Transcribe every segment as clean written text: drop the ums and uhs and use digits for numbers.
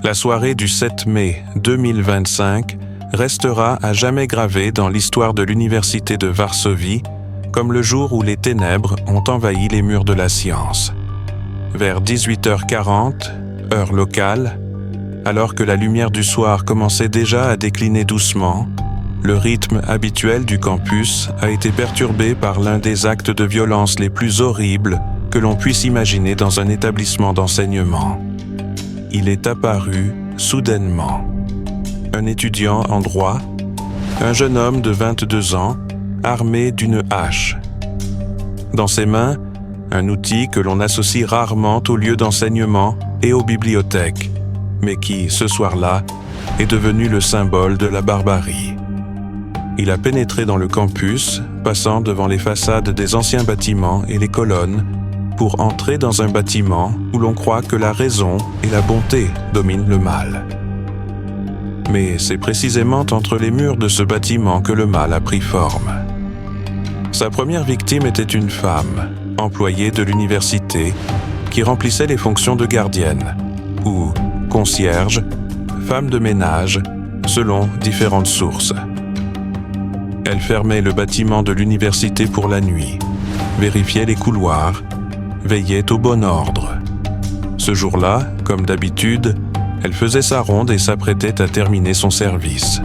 La soirée du 7 mai 2025 restera à jamais gravée dans l'histoire de l'Université de Varsovie comme le jour où les ténèbres ont envahi les murs de la science. Vers 18h40, heure locale, alors que la lumière du soir commençait déjà à décliner doucement, le rythme habituel du campus a été perturbé par l'un des actes de violence les plus horribles que l'on puisse imaginer dans un établissement d'enseignement. Il est apparu soudainement. Un étudiant en droit, un jeune homme de 22 ans, armé d'une hache. Dans ses mains, un outil que l'on associe rarement aux lieux d'enseignement et aux bibliothèques, mais qui, ce soir-là, est devenu le symbole de la barbarie. Il a pénétré dans le campus, passant devant les façades des anciens bâtiments et les colonnes, pour entrer dans un bâtiment où l'on croit que la raison et la bonté dominent le mal. Mais c'est précisément entre les murs de ce bâtiment que le mal a pris forme. Sa première victime était une femme, employée de l'université, qui remplissait les fonctions de gardienne, ou concierge, femme de ménage, selon différentes sources. Elle fermait le bâtiment de l'université pour la nuit, vérifiait les couloirs, veillait au bon ordre. Ce jour-là, comme d'habitude, elle faisait sa ronde et s'apprêtait à terminer son service.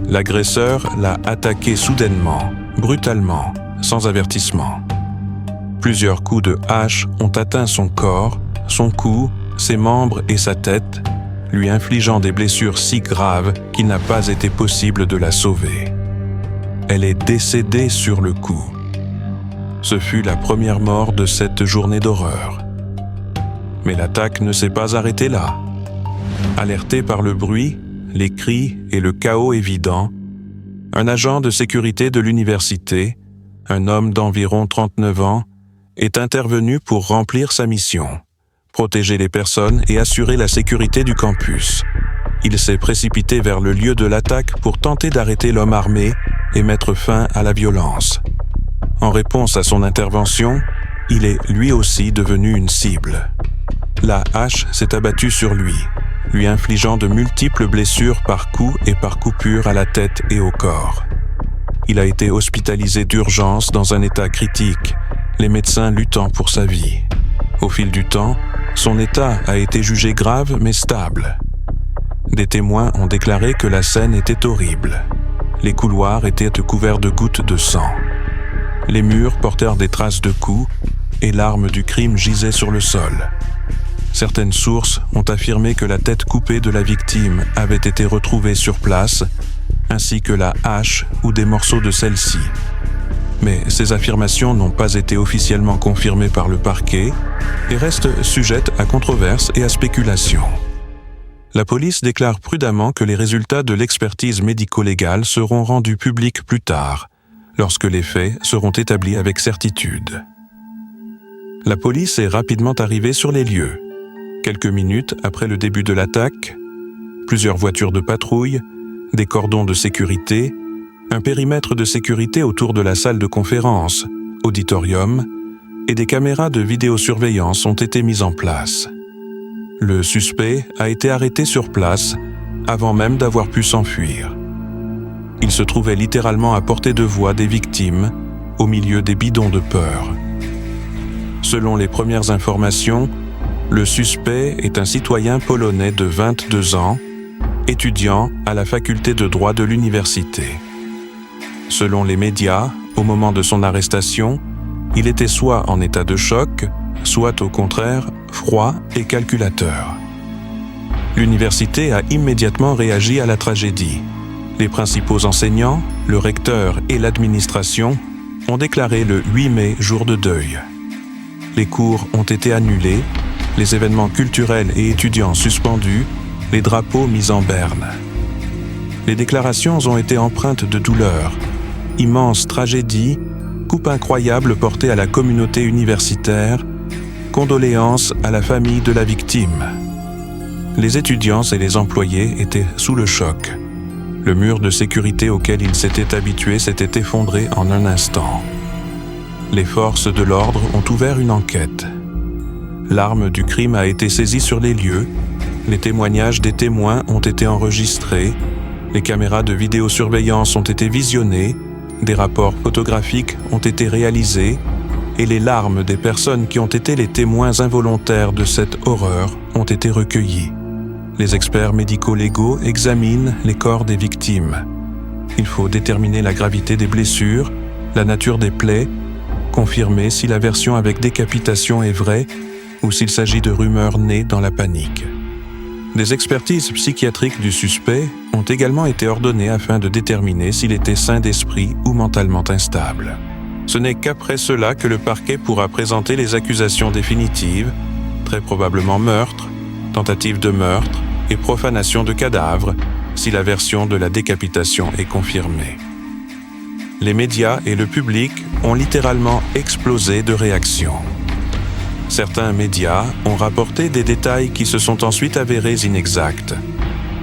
L'agresseur l'a attaquée soudainement, brutalement, sans avertissement. Plusieurs coups de hache ont atteint son corps, son cou, ses membres et sa tête, lui infligeant des blessures si graves qu'il n'a pas été possible de la sauver. Elle est décédée sur le coup. Ce fut la première mort de cette journée d'horreur. Mais l'attaque ne s'est pas arrêtée là. Alerté par le bruit, les cris et le chaos évident, un agent de sécurité de l'université, un homme d'environ 39 ans, est intervenu pour remplir sa mission, protéger les personnes et assurer la sécurité du campus. Il s'est précipité vers le lieu de l'attaque pour tenter d'arrêter l'homme armé et mettre fin à la violence. En réponse à son intervention, il est lui aussi devenu une cible. La hache s'est abattue sur lui infligeant de multiples blessures par coups et par coupures à la tête et au corps. Il a été hospitalisé d'urgence dans un état critique, les médecins luttant pour sa vie. Au fil du temps, son état a été jugé grave mais stable. Des témoins ont déclaré que la scène était horrible. Les couloirs étaient couverts de gouttes de sang. Les murs portèrent des traces de coups et l'arme du crime gisait sur le sol. Certaines sources ont affirmé que la tête coupée de la victime avait été retrouvée sur place, ainsi que la hache ou des morceaux de celle-ci. Mais ces affirmations n'ont pas été officiellement confirmées par le parquet et restent sujettes à controverse et à spéculation. La police déclare prudemment que les résultats de l'expertise médico-légale seront rendus publics plus tard, lorsque les faits seront établis avec certitude. La police est rapidement arrivée sur les lieux. Quelques minutes après le début de l'attaque, plusieurs voitures de patrouille, des cordons de sécurité, un périmètre de sécurité autour de la salle de conférence, auditorium, et des caméras de vidéosurveillance ont été mises en place. Le suspect a été arrêté sur place avant même d'avoir pu s'enfuir. Il se trouvait littéralement à portée de voix des victimes, au milieu des bidons de peur. Selon les premières informations, le suspect est un citoyen polonais de 22 ans, étudiant à la faculté de droit de l'université. Selon les médias, au moment de son arrestation, il était soit en état de choc, soit au contraire froid et calculateur. L'université a immédiatement réagi à la tragédie. Les principaux enseignants, le recteur et l'administration ont déclaré le 8 mai jour de deuil. Les cours ont été annulés, les événements culturels et étudiants suspendus, les drapeaux mis en berne. Les déclarations ont été empreintes de douleur, immense tragédie, coupe incroyable portée à la communauté universitaire, condoléances à la famille de la victime. Les étudiants et les employés étaient sous le choc. Le mur de sécurité auquel ils s'étaient habitués s'était effondré en un instant. Les forces de l'ordre ont ouvert une enquête. L'arme du crime a été saisie sur les lieux, les témoignages des témoins ont été enregistrés, les caméras de vidéosurveillance ont été visionnées, des rapports photographiques ont été réalisés et les larmes des personnes qui ont été les témoins involontaires de cette horreur ont été recueillies. Les experts médico-légaux examinent les corps des victimes. Il faut déterminer la gravité des blessures, la nature des plaies, confirmer si la version avec décapitation est vraie ou s'il s'agit de rumeurs nées dans la panique. Des expertises psychiatriques du suspect ont également été ordonnées afin de déterminer s'il était sain d'esprit ou mentalement instable. Ce n'est qu'après cela que le parquet pourra présenter les accusations définitives, très probablement meurtre, tentative de meurtre et profanation de cadavre, si la version de la décapitation est confirmée. Les médias et le public ont littéralement explosé de réactions. Certains médias ont rapporté des détails qui se sont ensuite avérés inexacts.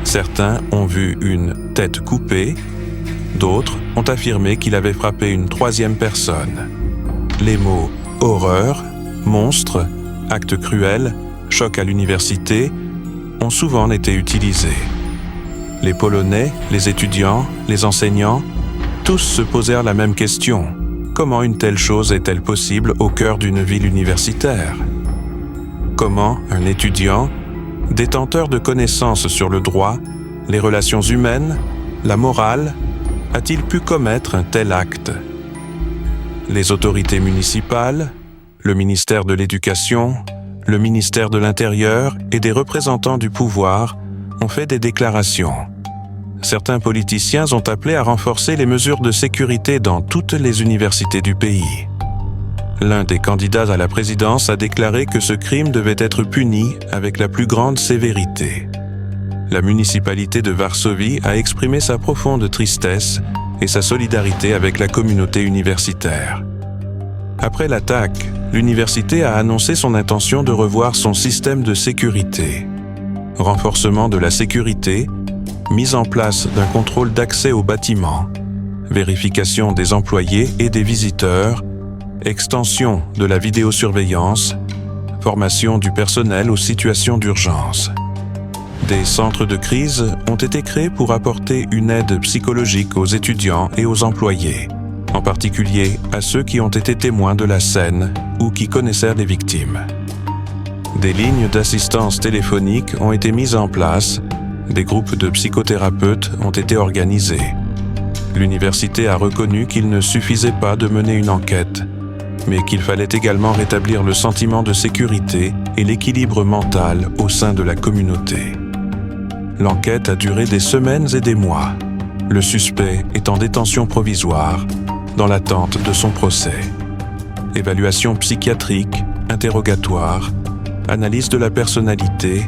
Certains ont vu une tête coupée, d'autres ont affirmé qu'il avait frappé une troisième personne. Les mots « horreur »,« monstre »,« acte cruel »,« choc à l'université » ont souvent été utilisés. Les Polonais, les étudiants, les enseignants, tous se posèrent la même question. Comment une telle chose est-elle possible au cœur d'une ville universitaire? Comment un étudiant, détenteur de connaissances sur le droit, les relations humaines, la morale, a-t-il pu commettre un tel acte? Les autorités municipales, le ministère de l'Éducation, le ministère de l'Intérieur et des représentants du pouvoir ont fait des déclarations. Certains politiciens ont appelé à renforcer les mesures de sécurité dans toutes les universités du pays. L'un des candidats à la présidence a déclaré que ce crime devait être puni avec la plus grande sévérité. La municipalité de Varsovie a exprimé sa profonde tristesse et sa solidarité avec la communauté universitaire. Après l'attaque, l'université a annoncé son intention de revoir son système de sécurité. Renforcement de la sécurité, mise en place d'un contrôle d'accès au bâtiment, vérification des employés et des visiteurs, extension de la vidéosurveillance, formation du personnel aux situations d'urgence. Des centres de crise ont été créés pour apporter une aide psychologique aux étudiants et aux employés, en particulier à ceux qui ont été témoins de la scène ou qui connaissaient les victimes. Des lignes d'assistance téléphonique ont été mises en place. Des groupes de psychothérapeutes ont été organisés. L'université a reconnu qu'il ne suffisait pas de mener une enquête, mais qu'il fallait également rétablir le sentiment de sécurité et l'équilibre mental au sein de la communauté. L'enquête a duré des semaines et des mois. Le suspect est en détention provisoire, dans l'attente de son procès. Évaluation psychiatrique, interrogatoire, analyse de la personnalité,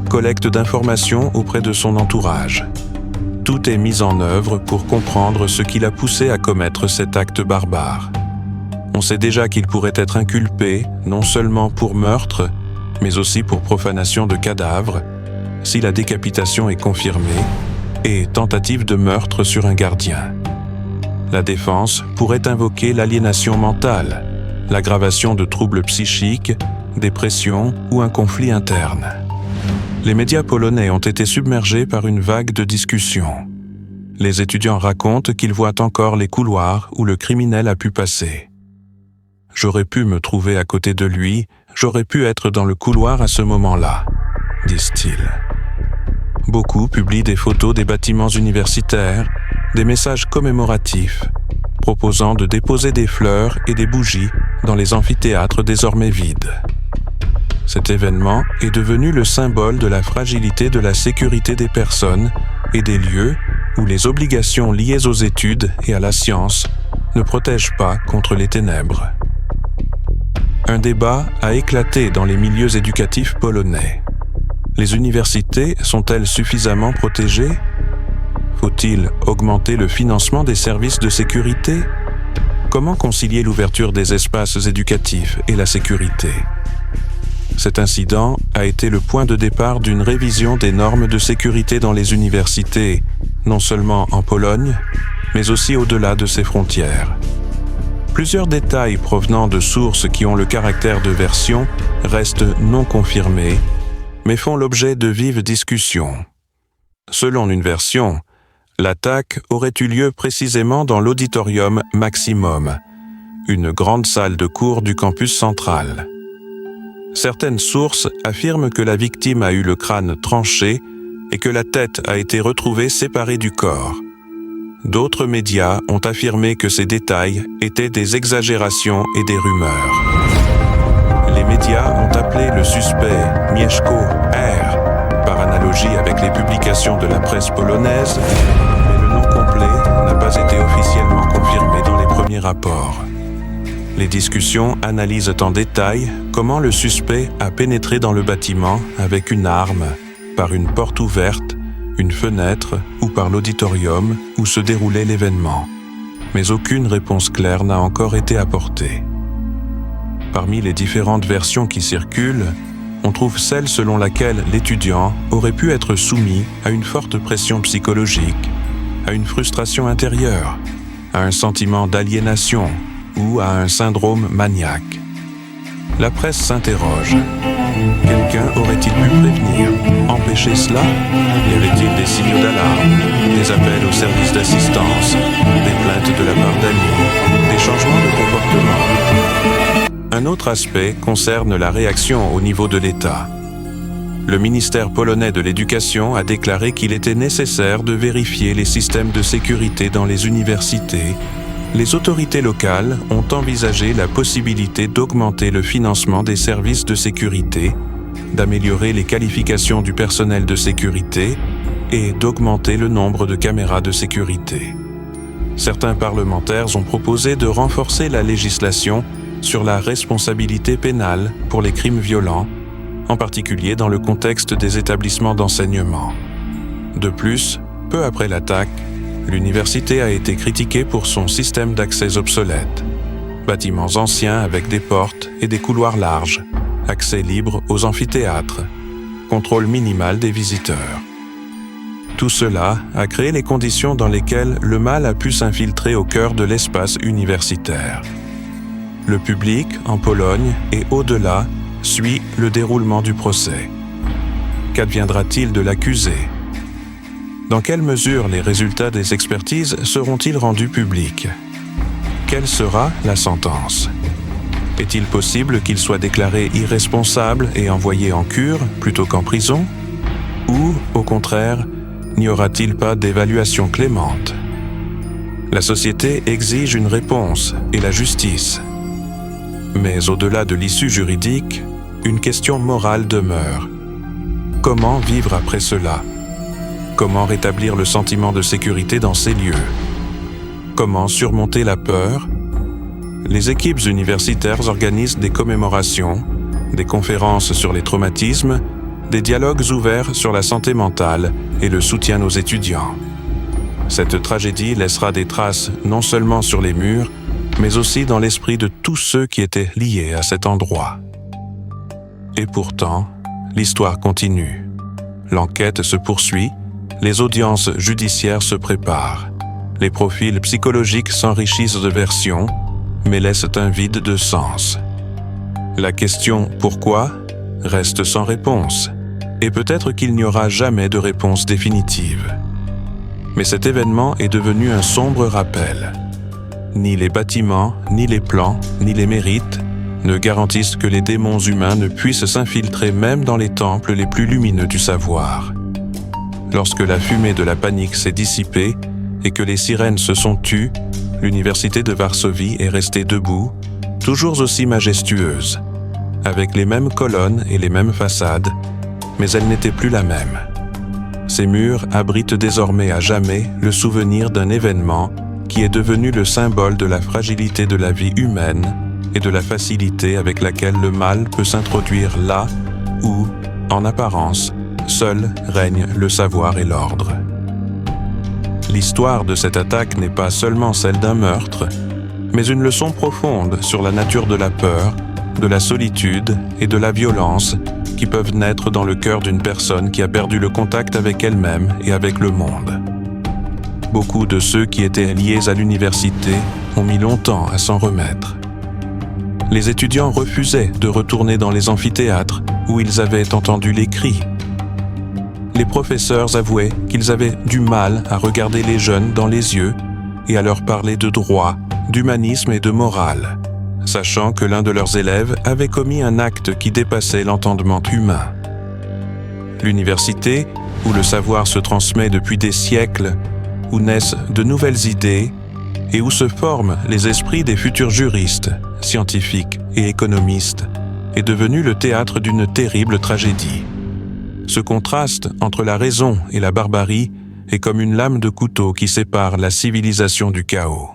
collecte d'informations auprès de son entourage. Tout est mis en œuvre pour comprendre ce qui l'a poussé à commettre cet acte barbare. On sait déjà qu'il pourrait être inculpé non seulement pour meurtre, mais aussi pour profanation de cadavres, si la décapitation est confirmée, et tentative de meurtre sur un gardien. La défense pourrait invoquer l'aliénation mentale, l'aggravation de troubles psychiques, dépression ou un conflit interne. Les médias polonais ont été submergés par une vague de discussions. Les étudiants racontent qu'ils voient encore les couloirs où le criminel a pu passer. « J'aurais pu me trouver à côté de lui, j'aurais pu être dans le couloir à ce moment-là », disent-ils. Beaucoup publient des photos des bâtiments universitaires, des messages commémoratifs, proposant de déposer des fleurs et des bougies dans les amphithéâtres désormais vides. Cet événement est devenu le symbole de la fragilité de la sécurité des personnes et des lieux où les obligations liées aux études et à la science ne protègent pas contre les ténèbres. Un débat a éclaté dans les milieux éducatifs polonais. Les universités sont-elles suffisamment protégées? Faut-il augmenter le financement des services de sécurité? Comment concilier l'ouverture des espaces éducatifs et la sécurité? Cet incident a été le point de départ d'une révision des normes de sécurité dans les universités, non seulement en Pologne, mais aussi au-delà de ses frontières. Plusieurs détails provenant de sources qui ont le caractère de version restent non confirmés, mais font l'objet de vives discussions. Selon une version, l'attaque aurait eu lieu précisément dans l'auditorium Maximum, une grande salle de cours du campus central. Certaines sources affirment que la victime a eu le crâne tranché et que la tête a été retrouvée séparée du corps. D'autres médias ont affirmé que ces détails étaient des exagérations et des rumeurs. Les médias ont appelé le suspect Mieszko R, par analogie avec les publications de la presse polonaise, mais le nom complet n'a pas été officiellement confirmé dans les premiers rapports. Les discussions analysent en détail comment le suspect a pénétré dans le bâtiment avec une arme, par une porte ouverte, une fenêtre ou par l'auditorium où se déroulait l'événement. Mais aucune réponse claire n'a encore été apportée. Parmi les différentes versions qui circulent, on trouve celle selon laquelle l'étudiant aurait pu être soumis à une forte pression psychologique, à une frustration intérieure, à un sentiment d'aliénation ou à un syndrome maniaque. La presse s'interroge. Quelqu'un aurait-il pu prévenir, empêcher cela? Y avait-il des signaux d'alarme, des appels aux services d'assistance, des plaintes de la part d'amis, des changements de comportement? Un autre aspect concerne la réaction au niveau de l'État. Le ministère polonais de l'Éducation a déclaré qu'il était nécessaire de vérifier les systèmes de sécurité dans les universités. Les autorités locales ont envisagé la possibilité d'augmenter le financement des services de sécurité, d'améliorer les qualifications du personnel de sécurité et d'augmenter le nombre de caméras de sécurité. Certains parlementaires ont proposé de renforcer la législation sur la responsabilité pénale pour les crimes violents, en particulier dans le contexte des établissements d'enseignement. De plus, peu après l'attaque, l'université a été critiquée pour son système d'accès obsolète. Bâtiments anciens avec des portes et des couloirs larges, accès libre aux amphithéâtres, contrôle minimal des visiteurs. Tout cela a créé les conditions dans lesquelles le mal a pu s'infiltrer au cœur de l'espace universitaire. Le public, en Pologne et au-delà, suit le déroulement du procès. Qu'adviendra-t-il de l'accusé ? Dans quelle mesure les résultats des expertises seront-ils rendus publics? Quelle sera la sentence? Est-il possible qu'il soit déclaré irresponsable et envoyé en cure plutôt qu'en prison? Ou, au contraire, n'y aura-t-il pas d'évaluation clémente? La société exige une réponse et la justice. Mais au-delà de l'issue juridique, une question morale demeure. Comment vivre après cela? Comment rétablir le sentiment de sécurité dans ces lieux? Comment surmonter la peur? Les équipes universitaires organisent des commémorations, des conférences sur les traumatismes, des dialogues ouverts sur la santé mentale et le soutien aux étudiants. Cette tragédie laissera des traces non seulement sur les murs, mais aussi dans l'esprit de tous ceux qui étaient liés à cet endroit. Et pourtant, l'histoire continue. L'enquête se poursuit. Les audiences judiciaires se préparent. Les profils psychologiques s'enrichissent de versions, mais laissent un vide de sens. La question « pourquoi ?» reste sans réponse, et peut-être qu'il n'y aura jamais de réponse définitive. Mais cet événement est devenu un sombre rappel. Ni les bâtiments, ni les plans, ni les mérites ne garantissent que les démons humains ne puissent s'infiltrer même dans les temples les plus lumineux du savoir. Lorsque la fumée de la panique s'est dissipée et que les sirènes se sont tues, l'université de Varsovie est restée debout, toujours aussi majestueuse, avec les mêmes colonnes et les mêmes façades, mais elle n'était plus la même. Ces murs abritent désormais à jamais le souvenir d'un événement qui est devenu le symbole de la fragilité de la vie humaine et de la facilité avec laquelle le mal peut s'introduire là où, en apparence, seul règne le savoir et l'ordre. L'histoire de cette attaque n'est pas seulement celle d'un meurtre, mais une leçon profonde sur la nature de la peur, de la solitude et de la violence qui peuvent naître dans le cœur d'une personne qui a perdu le contact avec elle-même et avec le monde. Beaucoup de ceux qui étaient liés à l'université ont mis longtemps à s'en remettre. Les étudiants refusaient de retourner dans les amphithéâtres où ils avaient entendu les cris. Les professeurs avouaient qu'ils avaient du mal à regarder les jeunes dans les yeux et à leur parler de droit, d'humanisme et de morale, sachant que l'un de leurs élèves avait commis un acte qui dépassait l'entendement humain. L'université, où le savoir se transmet depuis des siècles, où naissent de nouvelles idées et où se forment les esprits des futurs juristes, scientifiques et économistes, est devenue le théâtre d'une terrible tragédie. Ce contraste entre la raison et la barbarie est comme une lame de couteau qui sépare la civilisation du chaos.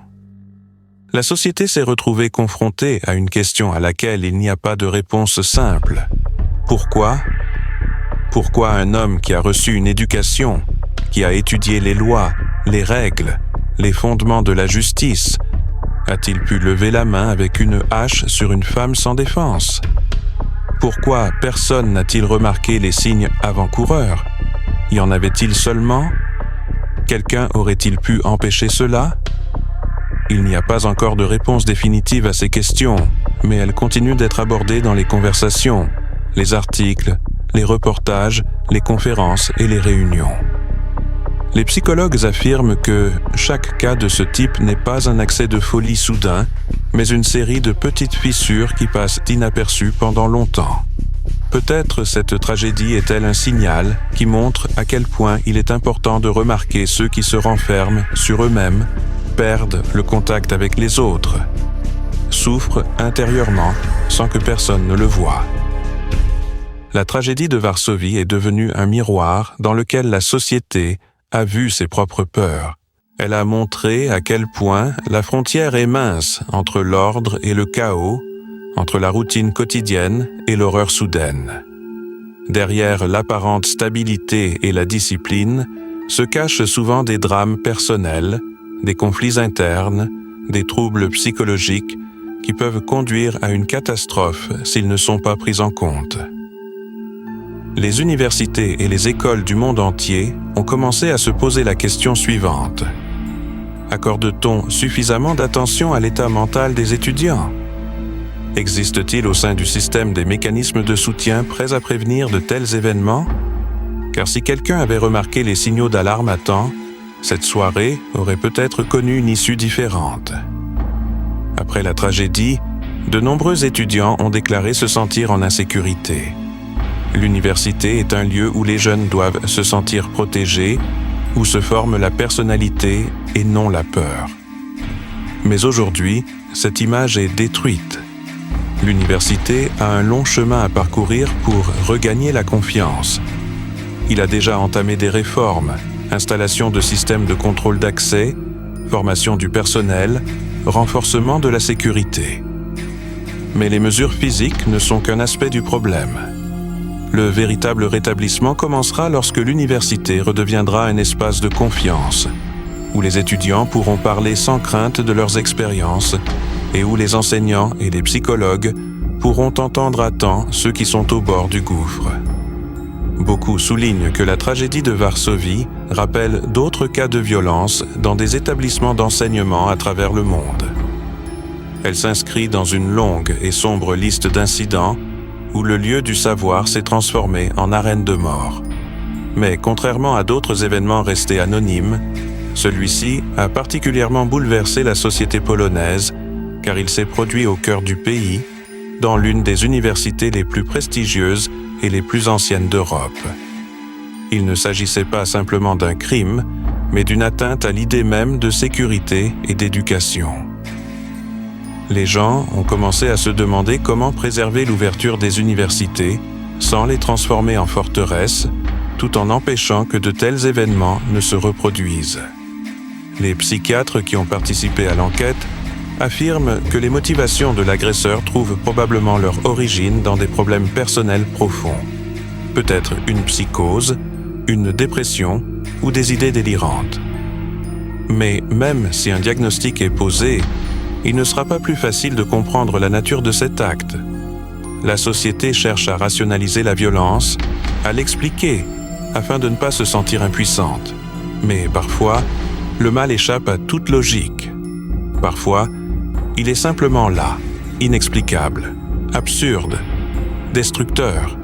La société s'est retrouvée confrontée à une question à laquelle il n'y a pas de réponse simple. Pourquoi ? Pourquoi un homme qui a reçu une éducation, qui a étudié les lois, les règles, les fondements de la justice, a-t-il pu lever la main avec une hache sur une femme sans défense ? Pourquoi personne n'a-t-il remarqué les signes avant-coureurs ? Y en avait-il seulement ? Quelqu'un aurait-il pu empêcher cela ? Il n'y a pas encore de réponse définitive à ces questions, mais elles continuent d'être abordées dans les conversations, les articles, les reportages, les conférences et les réunions. Les psychologues affirment que chaque cas de ce type n'est pas un accès de folie soudain, mais une série de petites fissures qui passent inaperçues pendant longtemps. Peut-être cette tragédie est-elle un signal qui montre à quel point il est important de remarquer ceux qui se renferment sur eux-mêmes, perdent le contact avec les autres, souffrent intérieurement sans que personne ne le voie. La tragédie de Varsovie est devenue un miroir dans lequel la société a vu ses propres peurs. Elle a montré à quel point la frontière est mince entre l'ordre et le chaos, entre la routine quotidienne et l'horreur soudaine. Derrière l'apparente stabilité et la discipline se cachent souvent des drames personnels, des conflits internes, des troubles psychologiques qui peuvent conduire à une catastrophe s'ils ne sont pas pris en compte. Les universités et les écoles du monde entier ont commencé à se poser la question suivante. Accorde-t-on suffisamment d'attention à l'état mental des étudiants ? Existe-t-il au sein du système des mécanismes de soutien prêts à prévenir de tels événements ? Car si quelqu'un avait remarqué les signaux d'alarme à temps, cette soirée aurait peut-être connu une issue différente. Après la tragédie, de nombreux étudiants ont déclaré se sentir en insécurité. L'université est un lieu où les jeunes doivent se sentir protégés, où se forme la personnalité et non la peur. Mais aujourd'hui, cette image est détruite. L'université a un long chemin à parcourir pour regagner la confiance. Il a déjà entamé des réformes, installation de systèmes de contrôle d'accès, formation du personnel, renforcement de la sécurité. Mais les mesures physiques ne sont qu'un aspect du problème. Le véritable rétablissement commencera lorsque l'université redeviendra un espace de confiance, où les étudiants pourront parler sans crainte de leurs expériences et où les enseignants et les psychologues pourront entendre à temps ceux qui sont au bord du gouffre. Beaucoup soulignent que la tragédie de Varsovie rappelle d'autres cas de violence dans des établissements d'enseignement à travers le monde. Elle s'inscrit dans une longue et sombre liste d'incidents où le lieu du savoir s'est transformé en arène de mort. Mais contrairement à d'autres événements restés anonymes, celui-ci a particulièrement bouleversé la société polonaise car il s'est produit au cœur du pays, dans l'une des universités les plus prestigieuses et les plus anciennes d'Europe. Il ne s'agissait pas simplement d'un crime, mais d'une atteinte à l'idée même de sécurité et d'éducation. Les gens ont commencé à se demander comment préserver l'ouverture des universités sans les transformer en forteresses, tout en empêchant que de tels événements ne se reproduisent. Les psychiatres qui ont participé à l'enquête affirment que les motivations de l'agresseur trouvent probablement leur origine dans des problèmes personnels profonds. Peut-être une psychose, une dépression ou des idées délirantes. Mais même si un diagnostic est posé, il ne sera pas plus facile de comprendre la nature de cet acte. La société cherche à rationaliser la violence, à l'expliquer, afin de ne pas se sentir impuissante. Mais parfois, le mal échappe à toute logique. Parfois, il est simplement là, inexplicable, absurde, destructeur.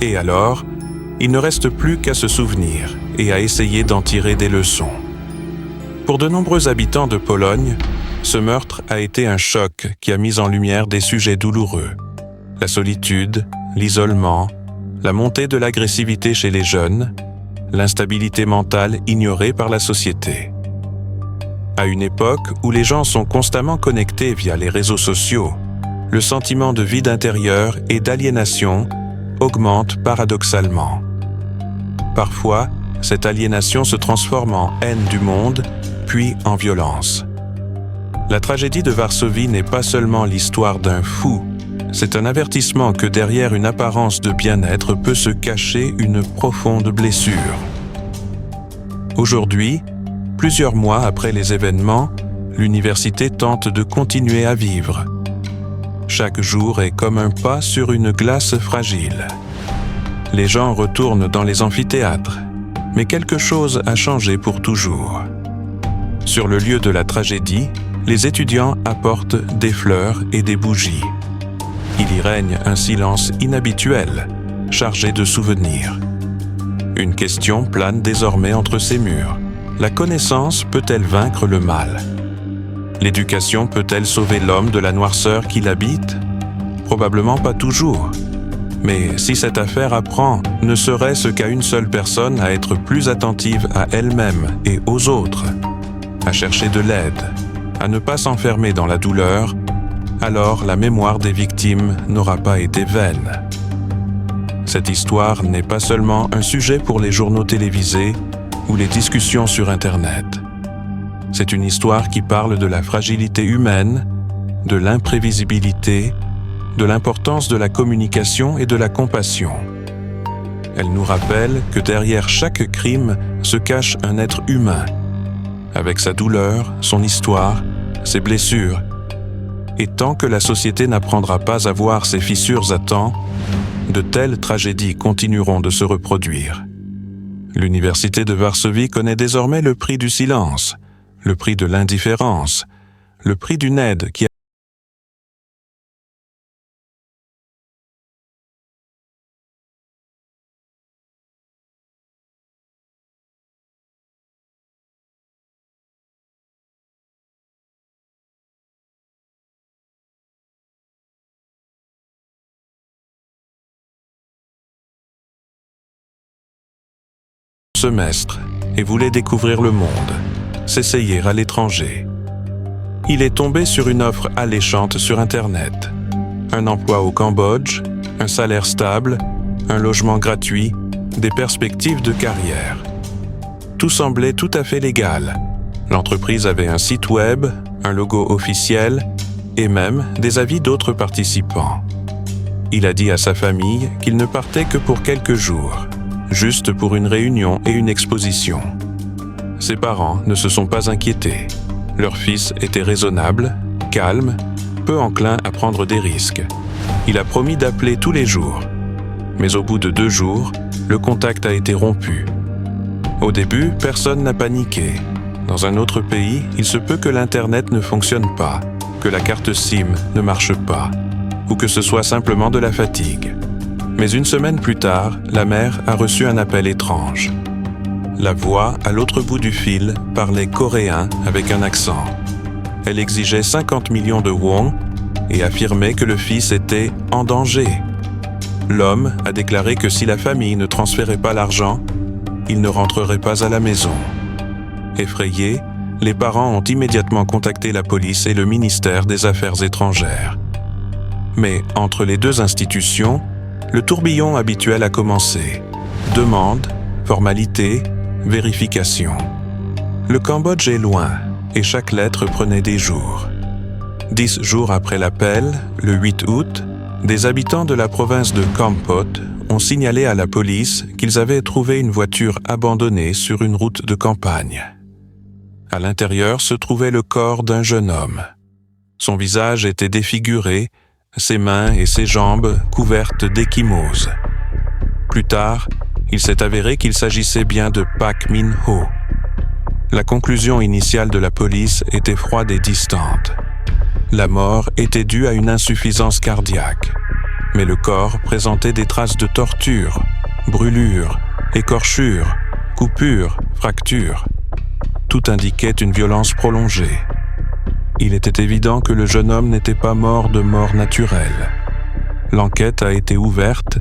Et alors, il ne reste plus qu'à se souvenir et à essayer d'en tirer des leçons. Pour de nombreux habitants de Pologne, ce meurtre a été un choc qui a mis en lumière des sujets douloureux. La solitude, l'isolement, la montée de l'agressivité chez les jeunes, l'instabilité mentale ignorée par la société. À une époque où les gens sont constamment connectés via les réseaux sociaux, le sentiment de vide intérieur et d'aliénation augmente paradoxalement. Parfois, cette aliénation se transforme en haine du monde, puis en violence. La tragédie de Varsovie n'est pas seulement l'histoire d'un fou, c'est un avertissement que derrière une apparence de bien-être peut se cacher une profonde blessure. Aujourd'hui, plusieurs mois après les événements, l'université tente de continuer à vivre. Chaque jour est comme un pas sur une glace fragile. Les gens retournent dans les amphithéâtres, mais quelque chose a changé pour toujours. Sur le lieu de la tragédie, les étudiants apportent des fleurs et des bougies. Il y règne un silence inhabituel, chargé de souvenirs. Une question plane désormais entre ces murs. La connaissance peut-elle vaincre le mal? L'éducation peut-elle sauver l'homme de la noirceur qui l'habite? Probablement pas toujours. Mais si cette affaire apprend, ne serait-ce qu'à une seule personne à être plus attentive à elle-même et aux autres, à chercher de l'aide, à ne pas s'enfermer dans la douleur, alors la mémoire des victimes n'aura pas été vaine. Cette histoire n'est pas seulement un sujet pour les journaux télévisés ou les discussions sur Internet. C'est une histoire qui parle de la fragilité humaine, de l'imprévisibilité, de l'importance de la communication et de la compassion. Elle nous rappelle que derrière chaque crime se cache un être humain, avec sa douleur, son histoire, ses blessures. Et tant que la société n'apprendra pas à voir ces fissures à temps, de telles tragédies continueront de se reproduire. L'université de Varsovie connaît désormais le prix du silence, le prix de l'indifférence, le prix d'une aide qui semestre et voulait découvrir le monde, s'essayer à l'étranger. Il est tombé sur une offre alléchante sur Internet. Un emploi au Cambodge, un salaire stable, un logement gratuit, des perspectives de carrière. Tout semblait tout à fait légal. L'entreprise avait un site web, un logo officiel et même des avis d'autres participants. Il a dit à sa famille qu'il ne partait que pour quelques jours, juste pour une réunion et une exposition. Ses parents ne se sont pas inquiétés. Leur fils était raisonnable, calme, peu enclin à prendre des risques. Il a promis d'appeler tous les jours. Mais au bout de 2 jours, le contact a été rompu. Au début, personne n'a paniqué. Dans un autre pays, il se peut que l'Internet ne fonctionne pas, que la carte SIM ne marche pas, ou que ce soit simplement de la fatigue. Mais une semaine plus tard, la mère a reçu un appel étrange. La voix, à l'autre bout du fil, parlait coréen avec un accent. Elle exigeait 50 millions de won et affirmait que le fils était en danger. L'homme a déclaré que si la famille ne transférait pas l'argent, il ne rentrerait pas à la maison. Effrayés, les parents ont immédiatement contacté la police et le ministère des Affaires étrangères. Mais entre les deux institutions, le tourbillon habituel a commencé. Demande, formalité, vérification. Le Cambodge est loin et chaque lettre prenait des jours. 10 jours après l'appel, le 8 août, des habitants de la province de Kampot ont signalé à la police qu'ils avaient trouvé une voiture abandonnée sur une route de campagne. À l'intérieur se trouvait le corps d'un jeune homme. Son visage était défiguré, ses mains et ses jambes couvertes d'ecchymoses. Plus tard, il s'est avéré qu'il s'agissait bien de Pak Min-ho. La conclusion initiale de la police était froide et distante. La mort était due à une insuffisance cardiaque, mais le corps présentait des traces de torture, brûlures, écorchures, coupures, fractures. Tout indiquait une violence prolongée. Il était évident que le jeune homme n'était pas mort de mort naturelle. L'enquête a été ouverte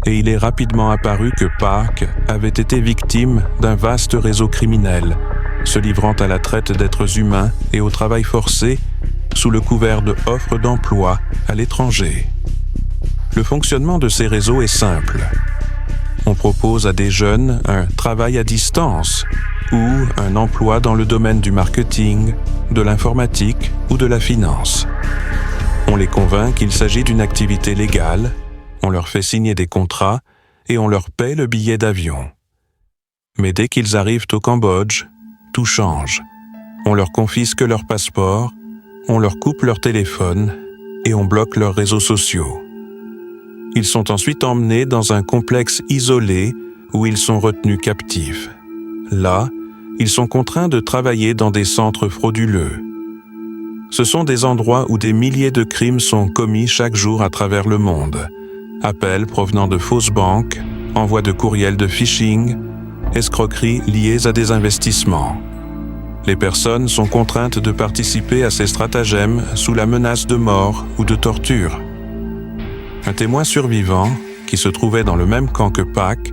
et il est rapidement apparu que Park avait été victime d'un vaste réseau criminel, se livrant à la traite d'êtres humains et au travail forcé sous le couvert de offres d'emploi à l'étranger. Le fonctionnement de ces réseaux est simple. On propose à des jeunes un travail à distance ou un emploi dans le domaine du marketing, de l'informatique ou de la finance. On les convainc qu'il s'agit d'une activité légale, on leur fait signer des contrats et on leur paie le billet d'avion. Mais dès qu'ils arrivent au Cambodge, tout change. On leur confisque leur passeport, on leur coupe leur téléphone et on bloque leurs réseaux sociaux. Ils sont ensuite emmenés dans un complexe isolé où ils sont retenus captifs. Là, ils sont contraints de travailler dans des centres frauduleux. Ce sont des endroits où des milliers de crimes sont commis chaque jour à travers le monde. Appels provenant de fausses banques, envois de courriels de phishing, escroqueries liées à des investissements. Les personnes sont contraintes de participer à ces stratagèmes sous la menace de mort ou de torture. Un témoin survivant, qui se trouvait dans le même camp que Pak,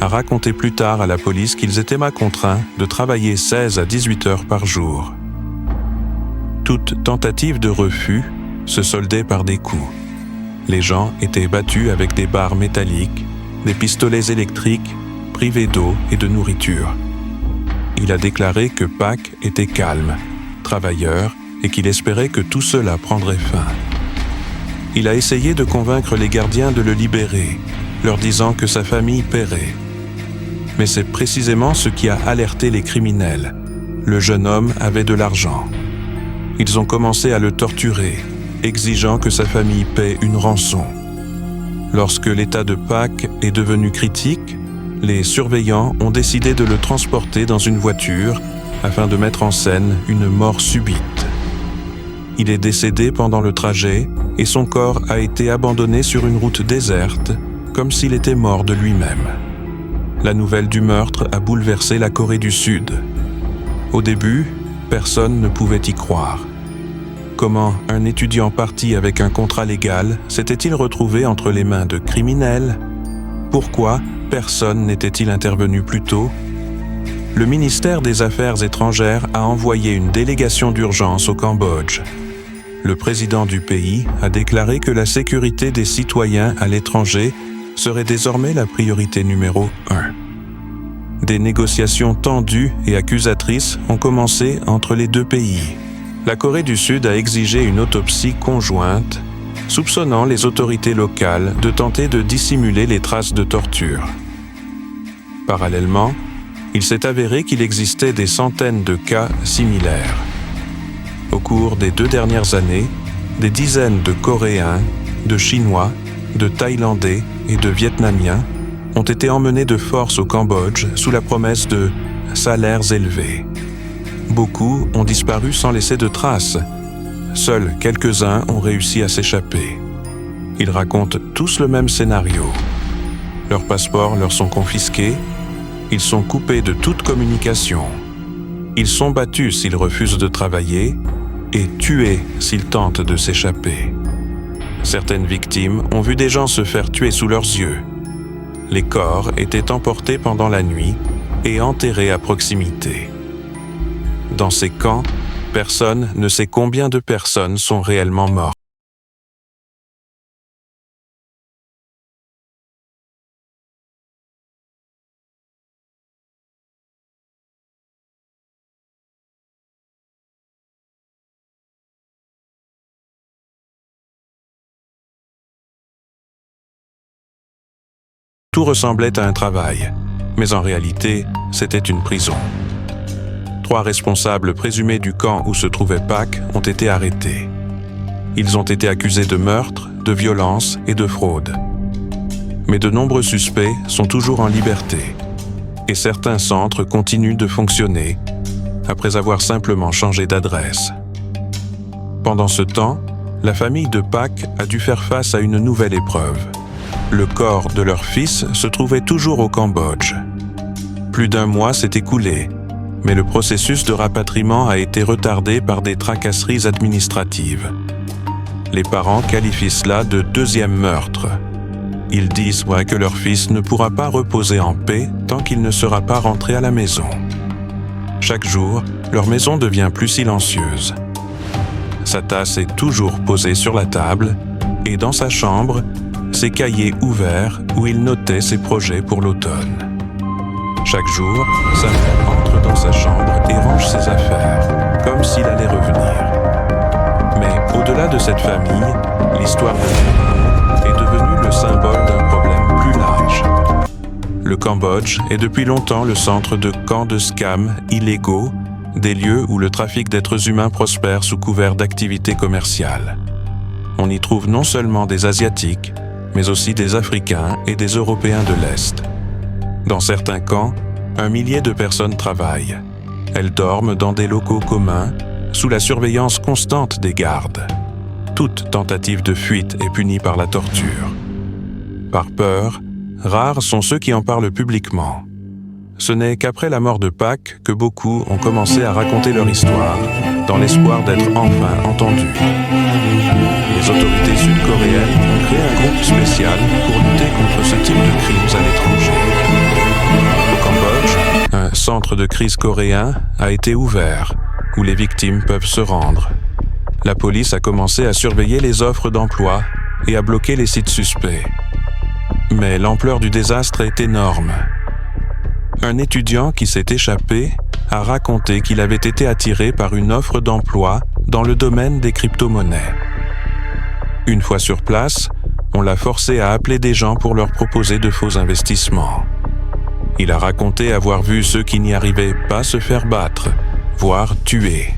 a raconté plus tard à la police qu'ils étaient contraints de travailler 16 à 18 heures par jour. Toute tentative de refus se soldait par des coups. Les gens étaient battus avec des barres métalliques, des pistolets électriques, privés d'eau et de nourriture. Il a déclaré que Pak était calme, travailleur et qu'il espérait que tout cela prendrait fin. Il a essayé de convaincre les gardiens de le libérer, leur disant que sa famille paierait. Mais c'est précisément ce qui a alerté les criminels. Le jeune homme avait de l'argent. Ils ont commencé à le torturer, exigeant que sa famille paie une rançon. Lorsque l'état de Pak est devenu critique, les surveillants ont décidé de le transporter dans une voiture afin de mettre en scène une mort subite. Il est décédé pendant le trajet et son corps a été abandonné sur une route déserte, comme s'il était mort de lui-même. La nouvelle du meurtre a bouleversé la Corée du Sud. Au début, personne ne pouvait y croire. Comment un étudiant parti avec un contrat légal s'était-il retrouvé entre les mains de criminels? Pourquoi personne n'était-il intervenu plus tôt? Le ministère des Affaires étrangères a envoyé une délégation d'urgence au Cambodge. Le président du pays a déclaré que la sécurité des citoyens à l'étranger serait désormais la priorité numéro 1. Des négociations tendues et accusatrices ont commencé entre les deux pays. La Corée du Sud a exigé une autopsie conjointe, soupçonnant les autorités locales de tenter de dissimuler les traces de torture. Parallèlement, il s'est avéré qu'il existait des centaines de cas similaires. Au cours des 2 dernières années, des dizaines de Coréens, de Chinois, de Thaïlandais et de Vietnamiens ont été emmenés de force au Cambodge sous la promesse de salaires élevés. Beaucoup ont disparu sans laisser de traces. Seuls quelques-uns ont réussi à s'échapper. Ils racontent tous le même scénario. Leurs passeports leur sont confisqués, ils sont coupés de toute communication. Ils sont battus s'ils refusent de travailler et tués s'ils tentent de s'échapper. Certaines victimes ont vu des gens se faire tuer sous leurs yeux. Les corps étaient emportés pendant la nuit et enterrés à proximité. Dans ces camps, personne ne sait combien de personnes sont réellement mortes. Tout ressemblait à un travail, mais en réalité, c'était une prison. 3 responsables présumés du camp où se trouvait Pak ont été arrêtés. Ils ont été accusés de meurtre, de violence et de fraude. Mais de nombreux suspects sont toujours en liberté, et certains centres continuent de fonctionner, après avoir simplement changé d'adresse. Pendant ce temps, la famille de Pak a dû faire face à une nouvelle épreuve. Le corps de leur fils se trouvait toujours au Cambodge. Plus d'1 mois s'est écoulé, mais le processus de rapatriement a été retardé par des tracasseries administratives. Les parents qualifient cela de deuxième meurtre. Ils disent que leur fils ne pourra pas reposer en paix tant qu'il ne sera pas rentré à la maison. Chaque jour, leur maison devient plus silencieuse. Sa tasse est toujours posée sur la table et dans sa chambre, ses cahiers ouverts où il notait ses projets pour l'automne. Chaque jour, sa mère entre dans sa chambre et range ses affaires, comme s'il allait revenir. Mais au-delà de cette famille, l'histoire de Philippines est devenue le symbole d'un problème plus large. Le Cambodge est depuis longtemps le centre de camps de scams illégaux, des lieux où le trafic d'êtres humains prospère sous couvert d'activités commerciales. On y trouve non seulement des Asiatiques, mais aussi des Africains et des Européens de l'Est. Dans certains camps, 1 millier de personnes travaillent. Elles dorment dans des locaux communs, sous la surveillance constante des gardes. Toute tentative de fuite est punie par la torture. Par peur, rares sont ceux qui en parlent publiquement. Ce n'est qu'après la mort de Pak que beaucoup ont commencé à raconter leur histoire, dans l'espoir d'être enfin entendus. Les autorités sud-coréennes ont créé un groupe spécial pour lutter contre ce type de crimes à l'étranger. Au Cambodge, un centre de crise coréen a été ouvert, où les victimes peuvent se rendre. La police a commencé à surveiller les offres d'emploi et à bloquer les sites suspects. Mais l'ampleur du désastre est énorme. Un étudiant qui s'est échappé a raconté qu'il avait été attiré par une offre d'emploi dans le domaine des crypto-monnaies. Une fois sur place, on l'a forcé à appeler des gens pour leur proposer de faux investissements. Il a raconté avoir vu ceux qui n'y arrivaient pas se faire battre, voire tuer.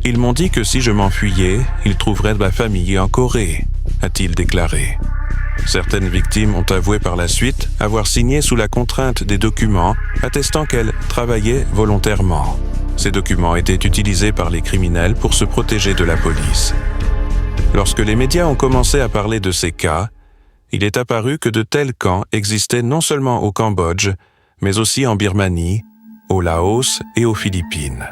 Ils m'ont dit que si je m'enfuyais, ils trouveraient ma famille en Corée, a-t-il déclaré. Certaines victimes ont avoué par la suite avoir signé sous la contrainte des documents attestant qu'elles travaillaient volontairement. Ces documents étaient utilisés par les criminels pour se protéger de la police. Lorsque les médias ont commencé à parler de ces cas, il est apparu que de tels camps existaient non seulement au Cambodge, mais aussi en Birmanie, au Laos et aux Philippines.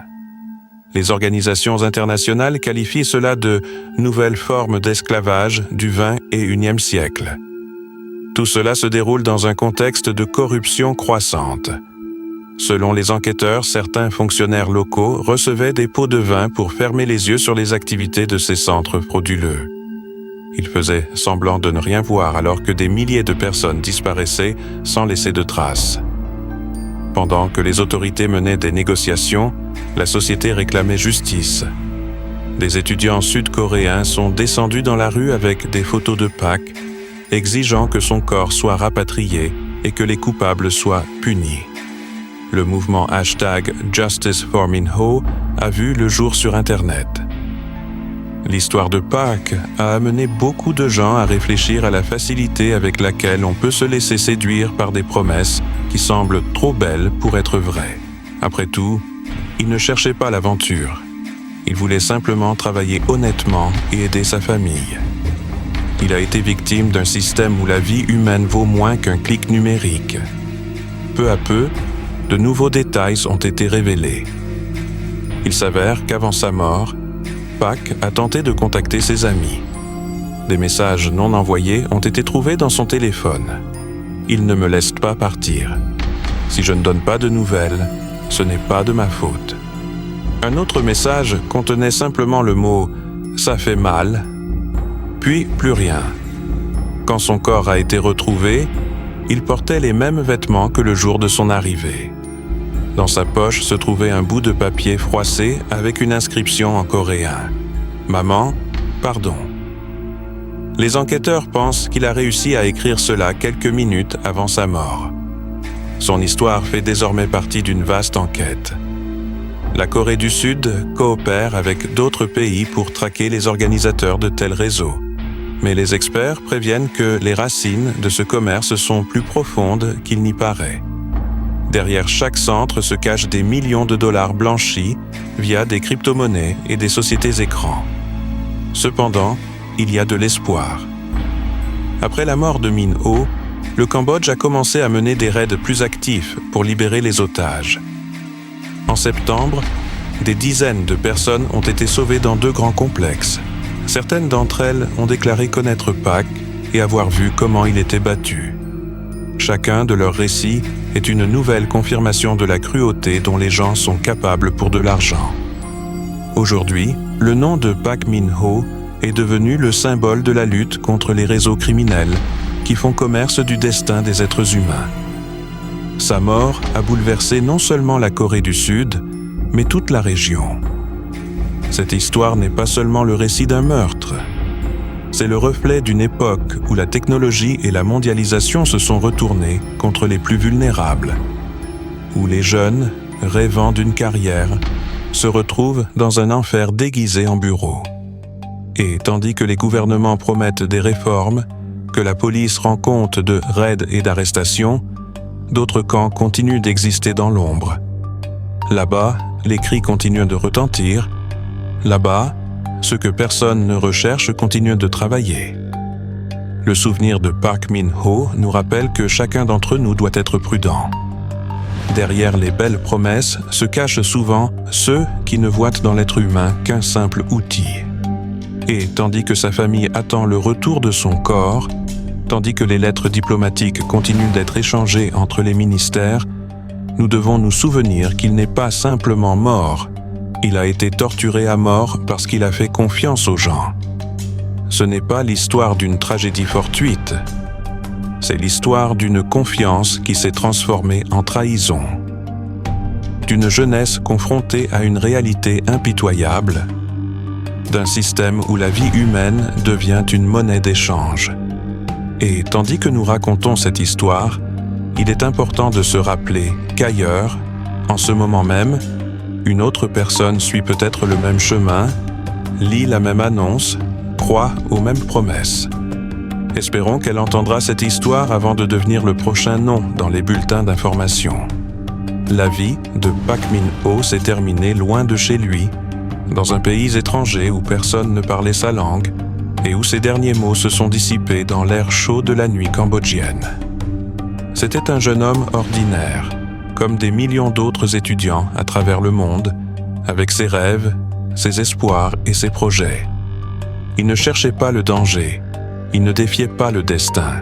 Les organisations internationales qualifient cela de nouvelles formes d'esclavage du XXIe siècle. Tout cela se déroule dans un contexte de corruption croissante. Selon les enquêteurs, certains fonctionnaires locaux recevaient des pots de vin pour fermer les yeux sur les activités de ces centres frauduleux. Ils faisaient semblant de ne rien voir alors que des milliers de personnes disparaissaient sans laisser de traces. Pendant que les autorités menaient des négociations, la société réclamait justice. Des étudiants sud-coréens sont descendus dans la rue avec des photos de Pak, exigeant que son corps soit rapatrié et que les coupables soient punis. Le mouvement #JusticeForMinHo a vu le jour sur Internet. L'histoire de Pak a amené beaucoup de gens à réfléchir à la facilité avec laquelle on peut se laisser séduire par des promesses qui semblent trop belles pour être vraies. Après tout, il ne cherchait pas l'aventure. Il voulait simplement travailler honnêtement et aider sa famille. Il a été victime d'un système où la vie humaine vaut moins qu'un clic numérique. Peu à peu, de nouveaux détails ont été révélés. Il s'avère qu'avant sa mort, Pak a tenté de contacter ses amis. Des messages non envoyés ont été trouvés dans son téléphone. Il ne me laisse pas partir. Si je ne donne pas de nouvelles, ce n'est pas de ma faute. Un autre message contenait simplement le mot « ça fait mal », puis plus rien. Quand son corps a été retrouvé, il portait les mêmes vêtements que le jour de son arrivée. Dans sa poche se trouvait un bout de papier froissé avec une inscription en coréen. « Maman, pardon ». Les enquêteurs pensent qu'il a réussi à écrire cela quelques minutes avant sa mort. Son histoire fait désormais partie d'une vaste enquête. La Corée du Sud coopère avec d'autres pays pour traquer les organisateurs de tels réseaux. Mais les experts préviennent que les racines de ce commerce sont plus profondes qu'il n'y paraît. Derrière chaque centre se cachent des millions de dollars blanchis via des crypto-monnaies et des sociétés écrans. Cependant, il y a de l'espoir. Après la mort de Min Ho, le Cambodge a commencé à mener des raids plus actifs pour libérer les otages. En septembre, des dizaines de personnes ont été sauvées dans 2 grands complexes. Certaines d'entre elles ont déclaré connaître Pak et avoir vu comment il était battu. Chacun de leurs récits est une nouvelle confirmation de la cruauté dont les gens sont capables pour de l'argent. Aujourd'hui, le nom de Pak Min Ho est devenu le symbole de la lutte contre les réseaux criminels qui font commerce du destin des êtres humains. Sa mort a bouleversé non seulement la Corée du Sud, mais toute la région. Cette histoire n'est pas seulement le récit d'un meurtre. C'est le reflet d'une époque où la technologie et la mondialisation se sont retournées contre les plus vulnérables, où les jeunes, rêvant d'une carrière, se retrouvent dans un enfer déguisé en bureau. Et tandis que les gouvernements promettent des réformes, que la police rend compte de raids et d'arrestations, d'autres camps continuent d'exister dans l'ombre. Là-bas, les cris continuent de retentir. Là-bas, ceux que personne ne recherche continuent de travailler. Le souvenir de Pak Min Ho nous rappelle que chacun d'entre nous doit être prudent. Derrière les belles promesses se cachent souvent ceux qui ne voient dans l'être humain qu'un simple outil. Et tandis que sa famille attend le retour de son corps, tandis que les lettres diplomatiques continuent d'être échangées entre les ministères, nous devons nous souvenir qu'il n'est pas simplement mort. Il a été torturé à mort parce qu'il a fait confiance aux gens. Ce n'est pas l'histoire d'une tragédie fortuite. C'est l'histoire d'une confiance qui s'est transformée en trahison. D'une jeunesse confrontée à une réalité impitoyable. D'un système où la vie humaine devient une monnaie d'échange. Et tandis que nous racontons cette histoire, il est important de se rappeler qu'ailleurs, en ce moment même, une autre personne suit peut-être le même chemin, lit la même annonce, croit aux mêmes promesses. Espérons qu'elle entendra cette histoire avant de devenir le prochain nom dans les bulletins d'information. La vie de Pak Min Ho s'est terminée loin de chez lui, dans un pays étranger où personne ne parlait sa langue et où ses derniers mots se sont dissipés dans l'air chaud de la nuit cambodgienne. C'était un jeune homme ordinaire, comme des millions d'autres étudiants à travers le monde, avec ses rêves, ses espoirs et ses projets. Il ne cherchait pas le danger, il ne défiait pas le destin.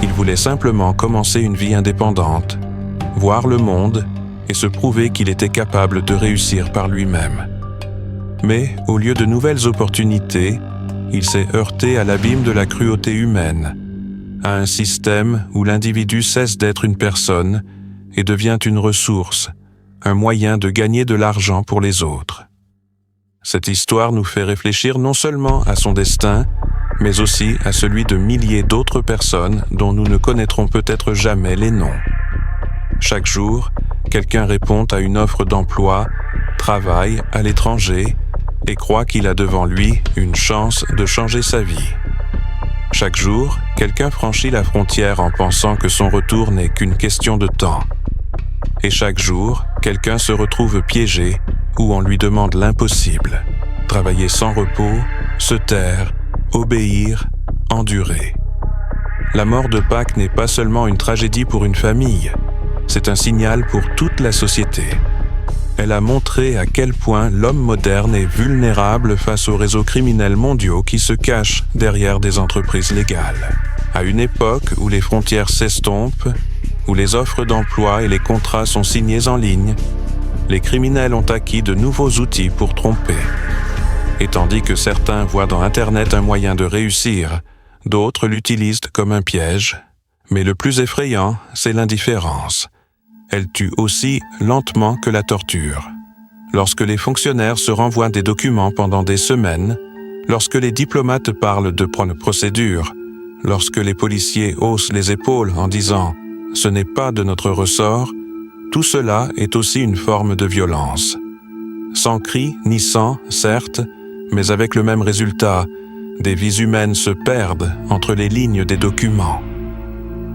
Il voulait simplement commencer une vie indépendante, voir le monde et se prouver qu'il était capable de réussir par lui-même. Mais, au lieu de nouvelles opportunités, il s'est heurté à l'abîme de la cruauté humaine, à un système où l'individu cesse d'être une personne et devient une ressource, un moyen de gagner de l'argent pour les autres. Cette histoire nous fait réfléchir non seulement à son destin, mais aussi à celui de milliers d'autres personnes dont nous ne connaîtrons peut-être jamais les noms. Chaque jour, quelqu'un répond à une offre d'emploi, travaille à l'étranger et croit qu'il a devant lui une chance de changer sa vie. Chaque jour, quelqu'un franchit la frontière en pensant que son retour n'est qu'une question de temps. Et chaque jour, quelqu'un se retrouve piégé où on lui demande l'impossible. Travailler sans repos, se taire, obéir, endurer. La mort de Pak n'est pas seulement une tragédie pour une famille, c'est un signal pour toute la société. Elle a montré à quel point l'homme moderne est vulnérable face aux réseaux criminels mondiaux qui se cachent derrière des entreprises légales. À une époque où les frontières s'estompent, où les offres d'emploi et les contrats sont signés en ligne, les criminels ont acquis de nouveaux outils pour tromper. Et tandis que certains voient dans Internet un moyen de réussir, d'autres l'utilisent comme un piège. Mais le plus effrayant, c'est l'indifférence. Elle tue aussi lentement que la torture. Lorsque les fonctionnaires se renvoient des documents pendant des semaines, lorsque les diplomates parlent de procédure, lorsque les policiers haussent les épaules en disant « ce n'est pas de notre ressort », tout cela est aussi une forme de violence. Sans cri ni sang, certes, mais avec le même résultat, des vies humaines se perdent entre les lignes des documents.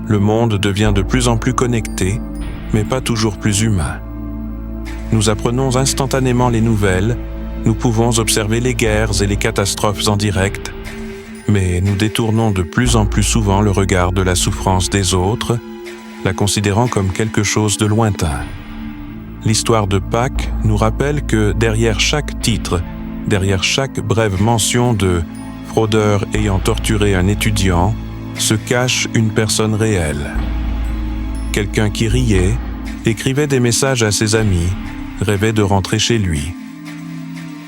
Le monde devient de plus en plus connecté mais pas toujours plus humain. Nous apprenons instantanément les nouvelles, nous pouvons observer les guerres et les catastrophes en direct, mais nous détournons de plus en plus souvent le regard de la souffrance des autres, la considérant comme quelque chose de lointain. L'histoire de Pâques nous rappelle que derrière chaque titre, derrière chaque brève mention de « fraudeur ayant torturé un étudiant », se cache une personne réelle. Quelqu'un qui riait, écrivait des messages à ses amis, rêvait de rentrer chez lui.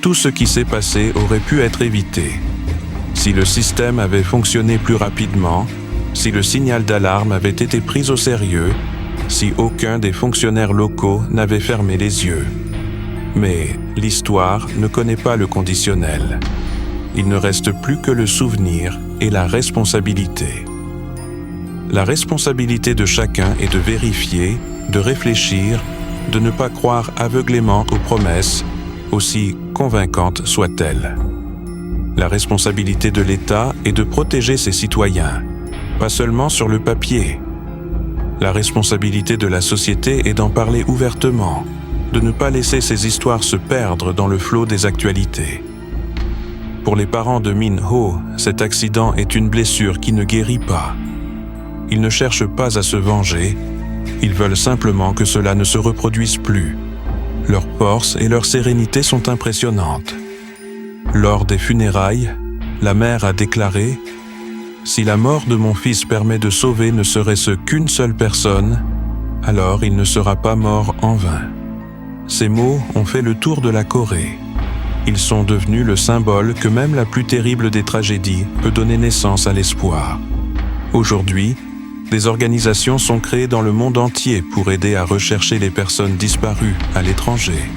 Tout ce qui s'est passé aurait pu être évité. Si le système avait fonctionné plus rapidement, si le signal d'alarme avait été pris au sérieux, si aucun des fonctionnaires locaux n'avait fermé les yeux. Mais l'histoire ne connaît pas le conditionnel. Il ne reste plus que le souvenir et la responsabilité. La responsabilité de chacun est de vérifier, de réfléchir, de ne pas croire aveuglément aux promesses, aussi convaincantes soient-elles. La responsabilité de l'État est de protéger ses citoyens, pas seulement sur le papier. La responsabilité de la société est d'en parler ouvertement, de ne pas laisser ces histoires se perdre dans le flot des actualités. Pour les parents de Min Ho, cet accident est une blessure qui ne guérit pas. Ils ne cherchent pas à se venger, ils veulent simplement que cela ne se reproduise plus. Leur force et leur sérénité sont impressionnantes. Lors des funérailles, la mère a déclaré « Si la mort de mon fils permet de sauver ne serait-ce qu'une seule personne, alors il ne sera pas mort en vain. » Ces mots ont fait le tour de la Corée. Ils sont devenus le symbole que même la plus terrible des tragédies peut donner naissance à l'espoir. Aujourd'hui, des organisations sont créées dans le monde entier pour aider à rechercher les personnes disparues à l'étranger.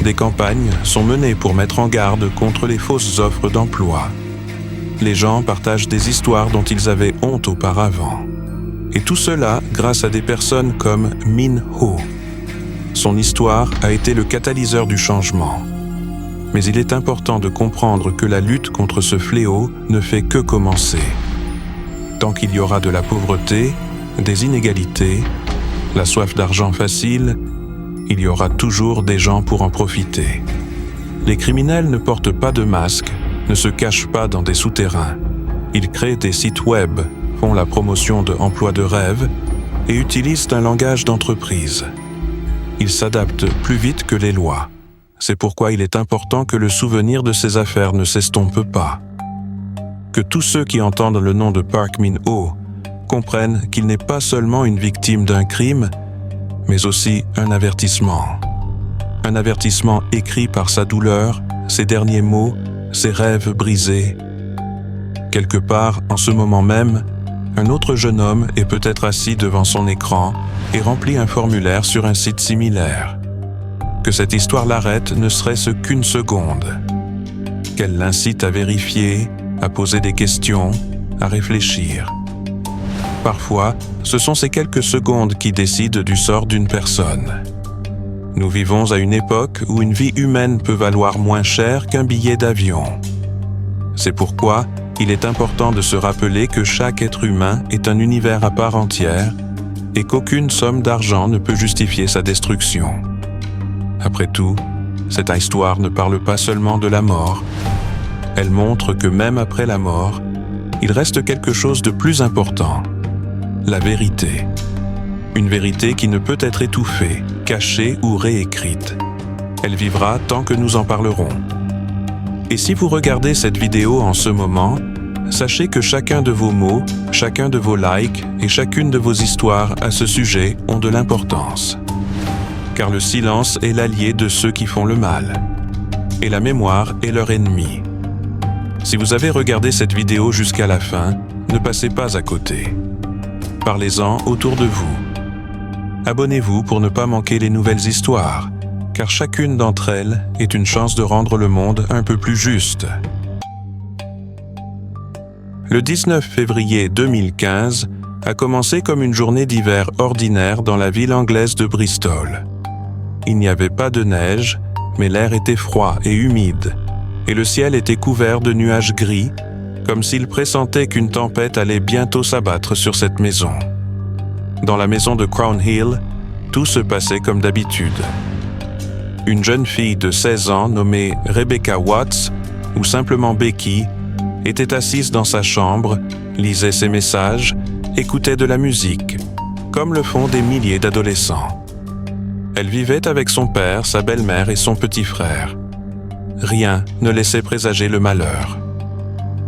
Des campagnes sont menées pour mettre en garde contre les fausses offres d'emploi. Les gens partagent des histoires dont ils avaient honte auparavant. Et tout cela grâce à des personnes comme Min Ho. Son histoire a été le catalyseur du changement. Mais il est important de comprendre que la lutte contre ce fléau ne fait que commencer. Tant qu'il y aura de la pauvreté, des inégalités, la soif d'argent facile, il y aura toujours des gens pour en profiter. Les criminels ne portent pas de masque, ne se cachent pas dans des souterrains. Ils créent des sites web, font la promotion d'emplois de rêve et utilisent un langage d'entreprise. Ils s'adaptent plus vite que les lois. C'est pourquoi il est important que le souvenir de ces affaires ne s'estompe pas. Que tous ceux qui entendent le nom de Park Min-ho comprennent qu'il n'est pas seulement une victime d'un crime, mais aussi un avertissement. Un avertissement écrit par sa douleur, ses derniers mots, ses rêves brisés. Quelque part, en ce moment même, un autre jeune homme est peut-être assis devant son écran et remplit un formulaire sur un site similaire. Que cette histoire l'arrête ne serait-ce qu'une seconde. Qu'elle l'incite à vérifier, à poser des questions, à réfléchir. Parfois, ce sont ces quelques secondes qui décident du sort d'une personne. Nous vivons à une époque où une vie humaine peut valoir moins cher qu'un billet d'avion. C'est pourquoi il est important de se rappeler que chaque être humain est un univers à part entière et qu'aucune somme d'argent ne peut justifier sa destruction. Après tout, cette histoire ne parle pas seulement de la mort. Elle montre que même après la mort, il reste quelque chose de plus important, la vérité. Une vérité qui ne peut être étouffée, cachée ou réécrite. Elle vivra tant que nous en parlerons. Et si vous regardez cette vidéo en ce moment, sachez que chacun de vos mots, chacun de vos likes et chacune de vos histoires à ce sujet ont de l'importance. Car le silence est l'allié de ceux qui font le mal. Et la mémoire est leur ennemi. Si vous avez regardé cette vidéo jusqu'à la fin, ne passez pas à côté. Parlez-en autour de vous. Abonnez-vous pour ne pas manquer les nouvelles histoires, car chacune d'entre elles est une chance de rendre le monde un peu plus juste. Le 19 février 2015 a commencé comme une journée d'hiver ordinaire dans la ville anglaise de Bristol. Il n'y avait pas de neige, mais l'air était froid et humide, et le ciel était couvert de nuages gris, comme s'il pressentait qu'une tempête allait bientôt s'abattre sur cette maison. Dans la maison de Crown Hill, tout se passait comme d'habitude. Une jeune fille de 16 ans nommée Rebecca Watts, ou simplement Becky, était assise dans sa chambre, lisait ses messages, écoutait de la musique, comme le font des milliers d'adolescents. Elle vivait avec son père, sa belle-mère et son petit frère. Rien ne laissait présager le malheur.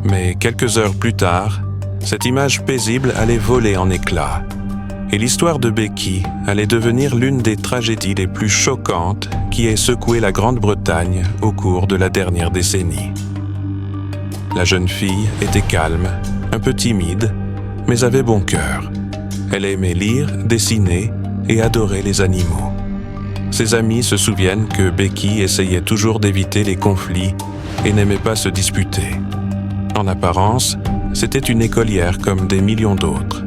Mais quelques heures plus tard, cette image paisible allait voler en éclats. Et l'histoire de Becky allait devenir l'une des tragédies les plus choquantes qui ait secoué la Grande-Bretagne au cours de la dernière décennie. La jeune fille était calme, un peu timide, mais avait bon cœur. Elle aimait lire, dessiner et adorait les animaux. Ses amis se souviennent que Becky essayait toujours d'éviter les conflits et n'aimait pas se disputer. En apparence, c'était une écolière comme des millions d'autres.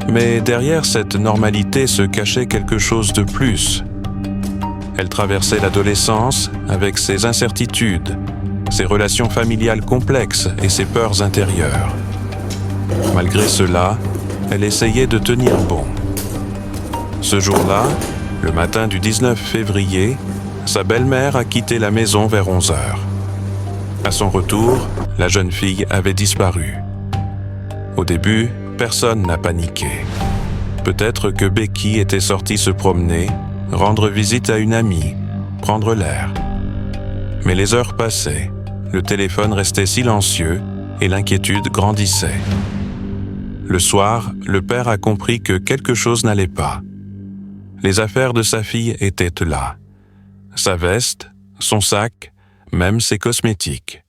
Mais derrière cette normalité se cachait quelque chose de plus. Elle traversait l'adolescence avec ses incertitudes, ses relations familiales complexes et ses peurs intérieures. Malgré cela, elle essayait de tenir bon. Ce jour-là, le matin du 19 février, sa belle-mère a quitté la maison vers 11 heures. À son retour, la jeune fille avait disparu. Au début, personne n'a paniqué. Peut-être que Becky était sortie se promener, rendre visite à une amie, prendre l'air. Mais les heures passaient, le téléphone restait silencieux et l'inquiétude grandissait. Le soir, le père a compris que quelque chose n'allait pas. Les affaires de sa fille étaient là. Sa veste, son sac, même ses cosmétiques.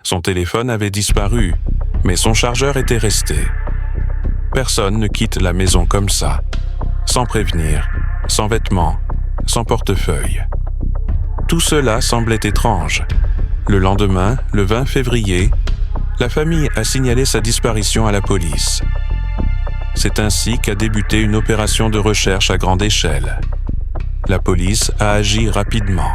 Son téléphone avait disparu, mais son chargeur était resté. Personne ne quitte la maison comme ça, sans prévenir, sans vêtements, sans portefeuille. Tout cela semblait étrange. Le lendemain, le 20 février, la famille a signalé sa disparition à la police. C'est ainsi qu'a débuté une opération de recherche à grande échelle. La police a agi rapidement.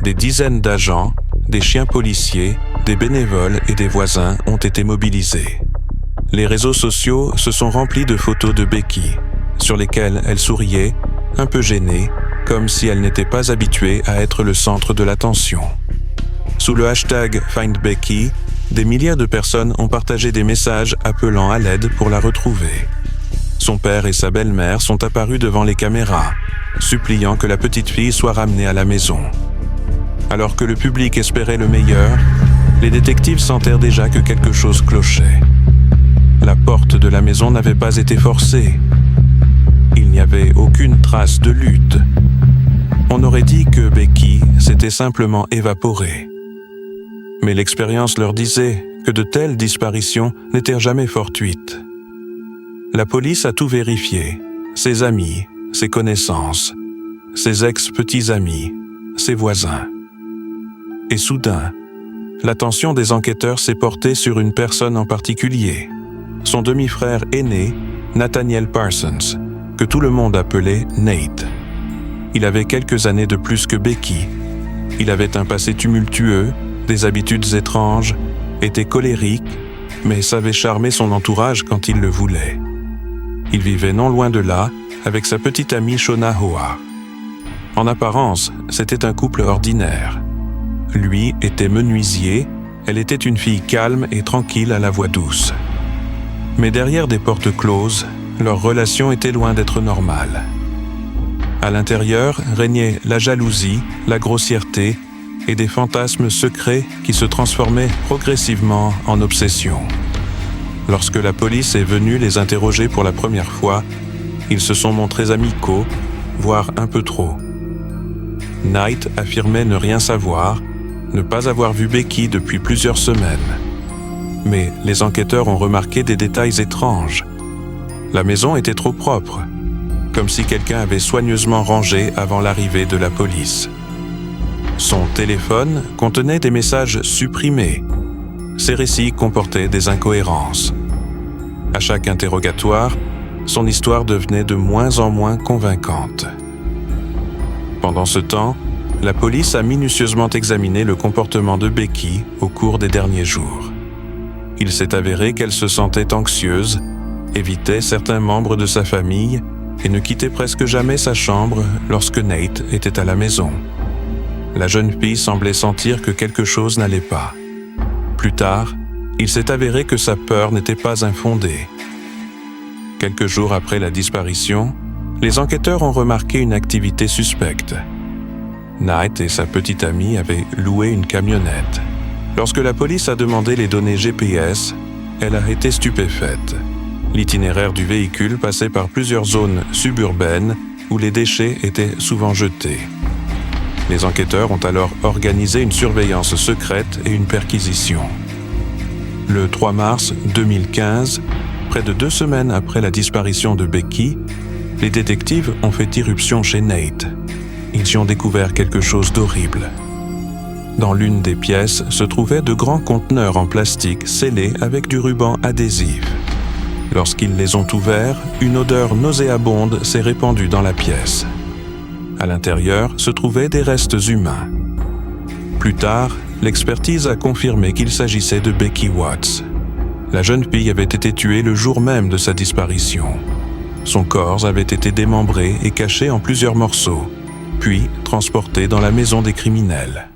Des dizaines d'agents, des chiens policiers, des bénévoles et des voisins ont été mobilisés. Les réseaux sociaux se sont remplis de photos de Becky, sur lesquelles elle souriait, un peu gênée, comme si elle n'était pas habituée à être le centre de l'attention. Sous le hashtag #FindBecky, des milliers de personnes ont partagé des messages appelant à l'aide pour la retrouver. Son père et sa belle-mère sont apparus devant les caméras, suppliant que la petite fille soit ramenée à la maison. Alors que le public espérait le meilleur, les détectives sentèrent déjà que quelque chose clochait. La porte de la maison n'avait pas été forcée. Il n'y avait aucune trace de lutte. On aurait dit que Becky s'était simplement évaporée. Mais l'expérience leur disait que de telles disparitions n'étaient jamais fortuites. La police a tout vérifié, ses amis, ses connaissances, ses ex-petits-amis, ses voisins. Et soudain, l'attention des enquêteurs s'est portée sur une personne en particulier, son demi-frère aîné, Nathaniel Parsons, que tout le monde appelait Nate. Il avait quelques années de plus que Becky. Il avait un passé tumultueux, des habitudes étranges, était colérique, mais savait charmer son entourage quand il le voulait. Il vivait non loin de là, avec sa petite amie Shona Hoa. En apparence, c'était un couple ordinaire. Lui était menuisier, elle était une fille calme et tranquille à la voix douce. Mais derrière des portes closes, leur relation était loin d'être normale. À l'intérieur régnait la jalousie, la grossièreté et des fantasmes secrets qui se transformaient progressivement en obsession. Lorsque la police est venue les interroger pour la première fois, ils se sont montrés amicaux, voire un peu trop. Knight affirmait ne rien savoir, ne pas avoir vu Becky depuis plusieurs semaines. Mais les enquêteurs ont remarqué des détails étranges. La maison était trop propre, comme si quelqu'un avait soigneusement rangé avant l'arrivée de la police. Son téléphone contenait des messages supprimés. Ses récits comportaient des incohérences. À chaque interrogatoire, son histoire devenait de moins en moins convaincante. Pendant ce temps, la police a minutieusement examiné le comportement de Becky au cours des derniers jours. Il s'est avéré qu'elle se sentait anxieuse, évitait certains membres de sa famille et ne quittait presque jamais sa chambre lorsque Nate était à la maison. La jeune fille semblait sentir que quelque chose n'allait pas. Plus tard, il s'est avéré que sa peur n'était pas infondée. Quelques jours après la disparition, les enquêteurs ont remarqué une activité suspecte. Nate et sa petite amie avaient loué une camionnette. Lorsque la police a demandé les données GPS, elle a été stupéfaite. L'itinéraire du véhicule passait par plusieurs zones suburbaines où les déchets étaient souvent jetés. Les enquêteurs ont alors organisé une surveillance secrète et une perquisition. Le 3 mars 2015, près de 2 semaines après la disparition de Becky, les détectives ont fait irruption chez Nate. Ils y ont découvert quelque chose d'horrible. Dans l'une des pièces se trouvaient de grands conteneurs en plastique scellés avec du ruban adhésif. Lorsqu'ils les ont ouverts, une odeur nauséabonde s'est répandue dans la pièce. À l'intérieur se trouvaient des restes humains. Plus tard, l'expertise a confirmé qu'il s'agissait de Becky Watts. La jeune fille avait été tuée le jour même de sa disparition. Son corps avait été démembré et caché en plusieurs morceaux, puis transporté dans la maison des criminels.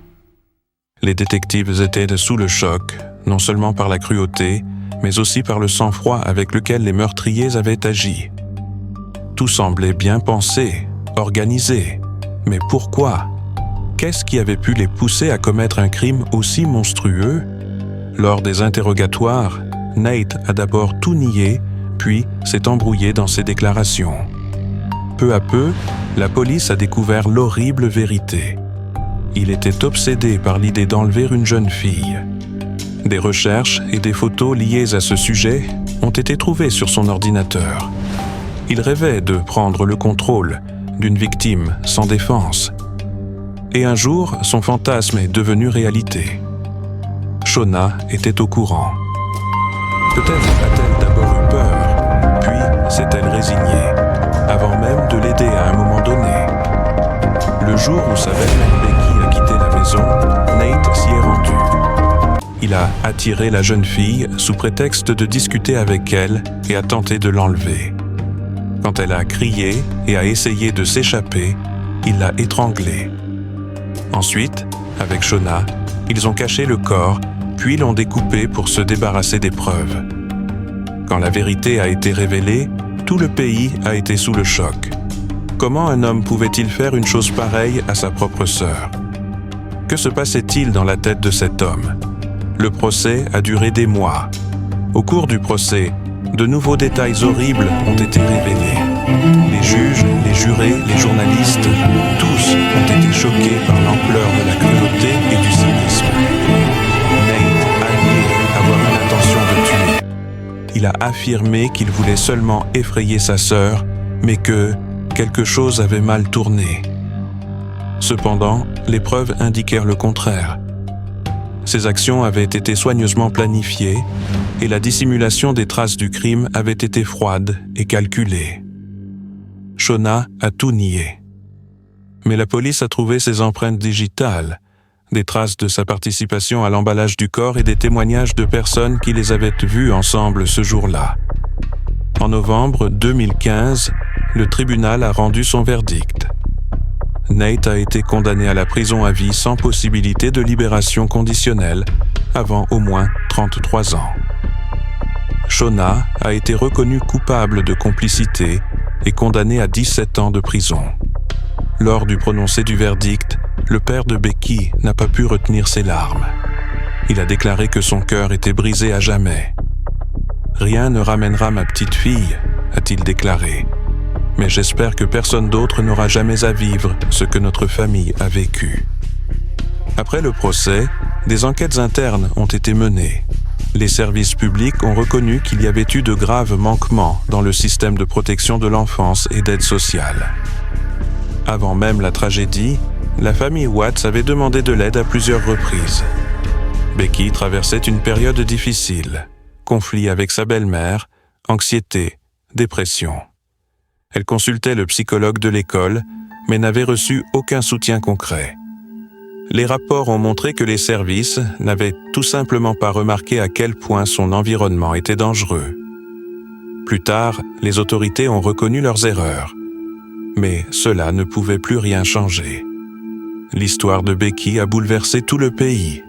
Les détectives étaient sous le choc, non seulement par la cruauté, mais aussi par le sang-froid avec lequel les meurtriers avaient agi. Tout semblait bien pensé, organisé. Mais pourquoi? Qu'est-ce qui avait pu les pousser à commettre un crime aussi monstrueux? Lors des interrogatoires, Nate a d'abord tout nié, puis s'est embrouillé dans ses déclarations. Peu à peu, la police a découvert l'horrible vérité. Il était obsédé par l'idée d'enlever une jeune fille. Des recherches et des photos liées à ce sujet ont été trouvées sur son ordinateur. Il rêvait de prendre le contrôle d'une victime sans défense. Et un jour, son fantasme est devenu réalité. Shona était au courant. Peut-être a-t-elle d'abord eu peur, puis s'est-elle résignée, avant même de l'aider à un moment donné. Le jour où sa belle-mère Becky a quitté la maison, Nate s'y est rendu. Il a attiré la jeune fille sous prétexte de discuter avec elle et a tenté de l'enlever. Quand elle a crié et a essayé de s'échapper, il l'a étranglée. Ensuite, avec Shona, ils ont caché le corps, puis l'ont découpé pour se débarrasser des preuves. Quand la vérité a été révélée, tout le pays a été sous le choc. Comment un homme pouvait-il faire une chose pareille à sa propre sœur? Que se passait-il dans la tête de cet homme? Le procès a duré des mois. Au cours du procès, de nouveaux détails horribles ont été révélés. Les juges, les jurés, les journalistes, tous ont été choqués par l'ampleur de la cruauté et du cynisme. Nate a nié avoir une intention de tuer. Il a affirmé qu'il voulait seulement effrayer sa sœur, mais que quelque chose avait mal tourné. Cependant, les preuves indiquèrent le contraire. Ces actions avaient été soigneusement planifiées et la dissimulation des traces du crime avait été froide et calculée. Shona a tout nié. Mais la police a trouvé ses empreintes digitales, des traces de sa participation à l'emballage du corps et des témoignages de personnes qui les avaient vus ensemble ce jour-là. En novembre 2015, le tribunal a rendu son verdict. Nate a été condamné à la prison à vie sans possibilité de libération conditionnelle avant au moins 33 ans. Shona a été reconnu coupable de complicité et condamné à 17 ans de prison. Lors du prononcé du verdict, le père de Becky n'a pas pu retenir ses larmes. Il a déclaré que son cœur était brisé à jamais. « Rien ne ramènera ma petite fille », a-t-il déclaré. Mais j'espère que personne d'autre n'aura jamais à vivre ce que notre famille a vécu. Après le procès, des enquêtes internes ont été menées. Les services publics ont reconnu qu'il y avait eu de graves manquements dans le système de protection de l'enfance et d'aide sociale. Avant même la tragédie, la famille Watts avait demandé de l'aide à plusieurs reprises. Becky traversait une période difficile, conflit avec sa belle-mère, anxiété, dépression. Elle consultait le psychologue de l'école, mais n'avait reçu aucun soutien concret. Les rapports ont montré que les services n'avaient tout simplement pas remarqué à quel point son environnement était dangereux. Plus tard, les autorités ont reconnu leurs erreurs. Mais cela ne pouvait plus rien changer. L'histoire de Becky a bouleversé tout le pays.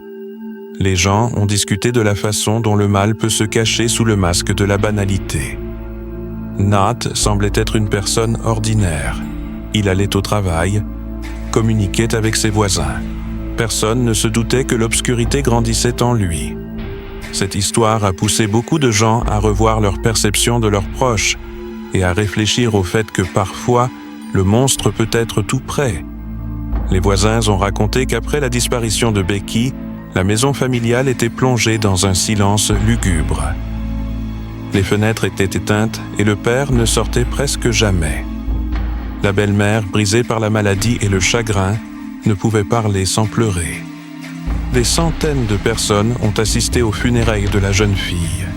Les gens ont discuté de la façon dont le mal peut se cacher sous le masque de la banalité. Nat semblait être une personne ordinaire. Il allait au travail, communiquait avec ses voisins. Personne ne se doutait que l'obscurité grandissait en lui. Cette histoire a poussé beaucoup de gens à revoir leur perception de leurs proches et à réfléchir au fait que parfois, le monstre peut être tout près. Les voisins ont raconté qu'après la disparition de Becky, la maison familiale était plongée dans un silence lugubre. Les fenêtres étaient éteintes et le père ne sortait presque jamais. La belle-mère, brisée par la maladie et le chagrin, ne pouvait parler sans pleurer. Des centaines de personnes ont assisté aux funérailles de la jeune fille.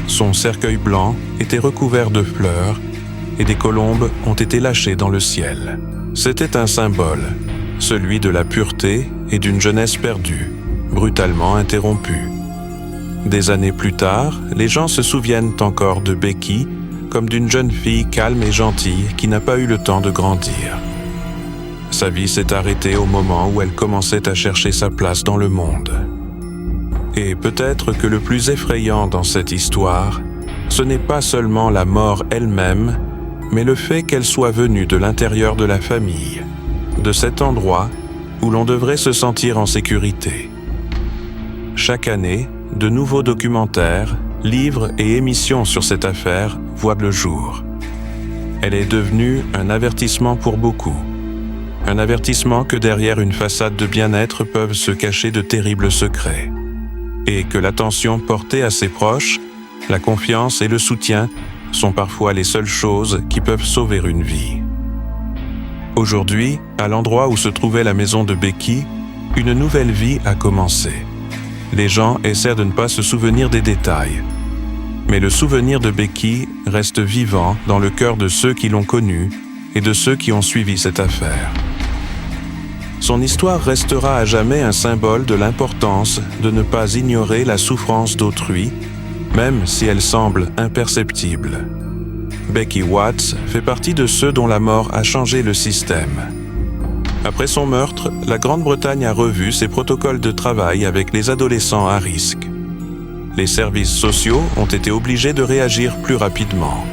Son cercueil blanc était recouvert de fleurs et des colombes ont été lâchées dans le ciel. C'était un symbole, celui de la pureté et d'une jeunesse perdue, brutalement interrompue. Des années plus tard, les gens se souviennent encore de Becky comme d'une jeune fille calme et gentille qui n'a pas eu le temps de grandir. Sa vie s'est arrêtée au moment où elle commençait à chercher sa place dans le monde. Et peut-être que le plus effrayant dans cette histoire, ce n'est pas seulement la mort elle-même, mais le fait qu'elle soit venue de l'intérieur de la famille, de cet endroit où l'on devrait se sentir en sécurité. Chaque année, de nouveaux documentaires, livres et émissions sur cette affaire voient le jour. Elle est devenue un avertissement pour beaucoup. Un avertissement que derrière une façade de bien-être peuvent se cacher de terribles secrets. Et que l'attention portée à ses proches, la confiance et le soutien sont parfois les seules choses qui peuvent sauver une vie. Aujourd'hui, à l'endroit où se trouvait la maison de Becky, une nouvelle vie a commencé. Les gens essaient de ne pas se souvenir des détails. Mais le souvenir de Becky reste vivant dans le cœur de ceux qui l'ont connue et de ceux qui ont suivi cette affaire. Son histoire restera à jamais un symbole de l'importance de ne pas ignorer la souffrance d'autrui, même si elle semble imperceptible. Becky Watts fait partie de ceux dont la mort a changé le système. Après son meurtre, la Grande-Bretagne a revu ses protocoles de travail avec les adolescents à risque. Les services sociaux ont été obligés de réagir plus rapidement,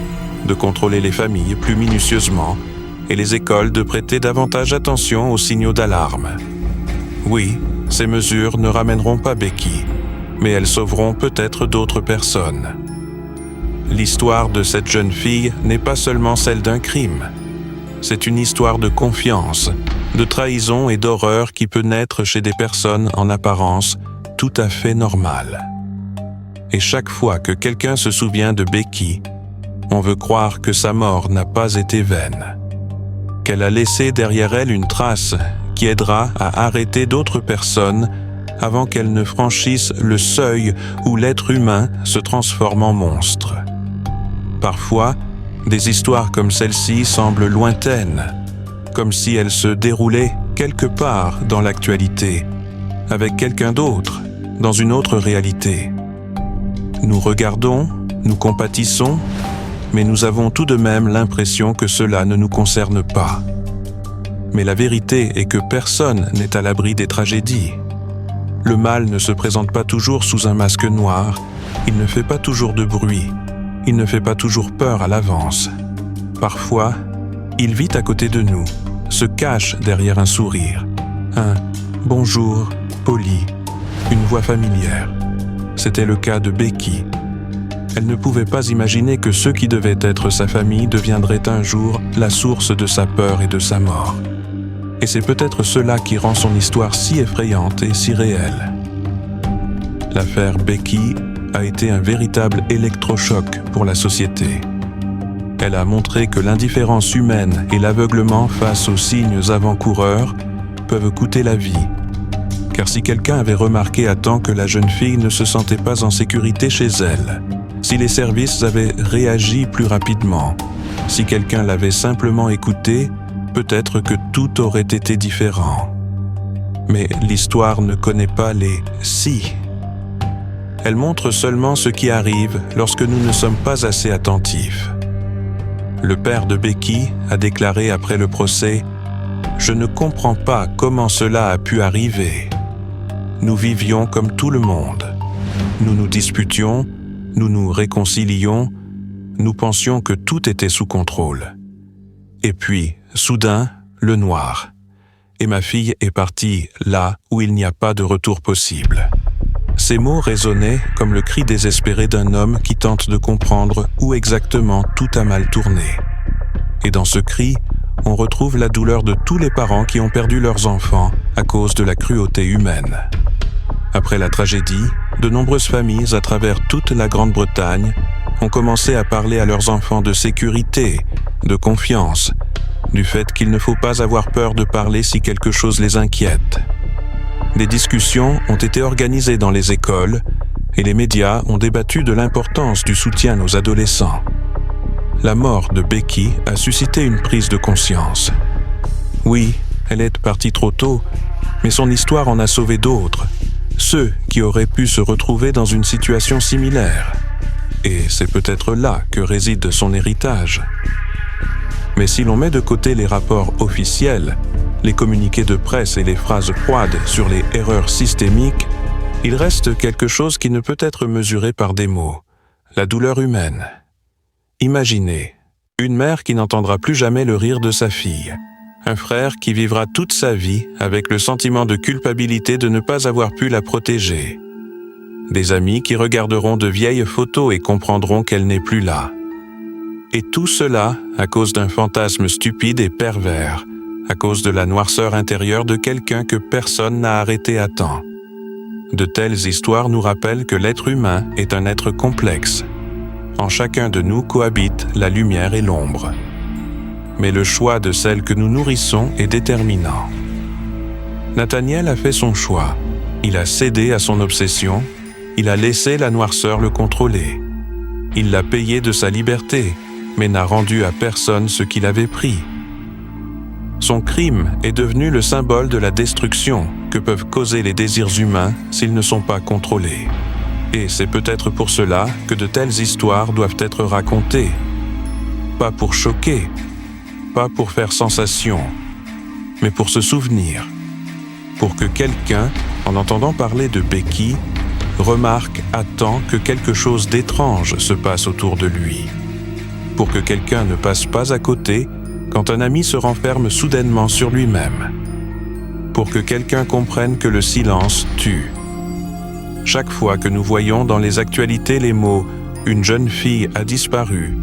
de contrôler les familles plus minutieusement et les écoles de prêter davantage attention aux signaux d'alarme. Oui, ces mesures ne ramèneront pas Becky, mais elles sauveront peut-être d'autres personnes. L'histoire de cette jeune fille n'est pas seulement celle d'un crime. C'est une histoire de confiance, de trahison et d'horreur qui peut naître chez des personnes en apparence tout à fait normales. Et chaque fois que quelqu'un se souvient de Becky, on veut croire que sa mort n'a pas été vaine, qu'elle a laissé derrière elle une trace qui aidera à arrêter d'autres personnes avant qu'elles ne franchissent le seuil où l'être humain se transforme en monstre. Parfois, des histoires comme celle-ci semblent lointaines, comme si elles se déroulaient quelque part dans l'actualité, avec quelqu'un d'autre, dans une autre réalité. Nous regardons, nous compatissons, mais nous avons tout de même l'impression que cela ne nous concerne pas. Mais la vérité est que personne n'est à l'abri des tragédies. Le mal ne se présente pas toujours sous un masque noir, il ne fait pas toujours de bruit, il ne fait pas toujours peur à l'avance. Parfois, il vit à côté de nous, se cache derrière un sourire, un « bonjour » poli, une voix familière. C'était le cas de Becky. Elle ne pouvait pas imaginer que ceux qui devaient être sa famille deviendraient un jour la source de sa peur et de sa mort. Et c'est peut-être cela qui rend son histoire si effrayante et si réelle. L'affaire Becky a été un véritable électrochoc pour la société. Elle a montré que l'indifférence humaine et l'aveuglement face aux signes avant-coureurs peuvent coûter la vie. Car si quelqu'un avait remarqué à temps que la jeune fille ne se sentait pas en sécurité chez elle, si les services avaient réagi plus rapidement, si quelqu'un l'avait simplement écoutée, peut-être que tout aurait été différent. Mais l'histoire ne connaît pas les « si ». elles montrent seulement ce qui arrive lorsque nous ne sommes pas assez attentifs. Le père de Becky a déclaré après le procès « Je ne comprends pas comment cela a pu arriver. Nous vivions comme tout le monde. Nous nous disputions, nous nous réconcilions, nous pensions que tout était sous contrôle. Et puis, soudain, le noir. Et ma fille est partie là où il n'y a pas de retour possible. » Ces mots résonnaient comme le cri désespéré d'un homme qui tente de comprendre où exactement tout a mal tourné. Et dans ce cri, on retrouve la douleur de tous les parents qui ont perdu leurs enfants à cause de la cruauté humaine. Après la tragédie, de nombreuses familles à travers toute la Grande-Bretagne ont commencé à parler à leurs enfants de sécurité, de confiance, du fait qu'il ne faut pas avoir peur de parler si quelque chose les inquiète. Des discussions ont été organisées dans les écoles et les médias ont débattu de l'importance du soutien aux adolescents. La mort de Becky a suscité une prise de conscience. Oui, elle est partie trop tôt, mais son histoire en a sauvé d'autres, ceux qui auraient pu se retrouver dans une situation similaire. Et c'est peut-être là que réside son héritage. Mais si l'on met de côté les rapports officiels, les communiqués de presse et les phrases froides sur les erreurs systémiques, il reste quelque chose qui ne peut être mesuré par des mots, la douleur humaine. Imaginez, une mère qui n'entendra plus jamais le rire de sa fille, un frère qui vivra toute sa vie avec le sentiment de culpabilité de ne pas avoir pu la protéger, des amis qui regarderont de vieilles photos et comprendront qu'elle n'est plus là. Et tout cela à cause d'un fantasme stupide et pervers, à cause de la noirceur intérieure de quelqu'un que personne n'a arrêté à temps. De telles histoires nous rappellent que l'être humain est un être complexe. En chacun de nous cohabitent la lumière et l'ombre. Mais le choix de celle que nous nourrissons est déterminant. Nathaniel a fait son choix. Il a cédé à son obsession. Il a laissé la noirceur le contrôler. Il l'a payé de sa liberté, mais n'a rendu à personne ce qu'il avait pris. Son crime est devenu le symbole de la destruction que peuvent causer les désirs humains s'ils ne sont pas contrôlés. Et c'est peut-être pour cela que de telles histoires doivent être racontées. Pas pour choquer, pas pour faire sensation, mais pour se souvenir. Pour que quelqu'un, en entendant parler de Becky, remarque à temps que quelque chose d'étrange se passe autour de lui. Pour que quelqu'un ne passe pas à côté quand un ami se renferme soudainement sur lui-même. Pour que quelqu'un comprenne que le silence tue. Chaque fois que nous voyons dans les actualités les mots « une jeune fille a disparu »,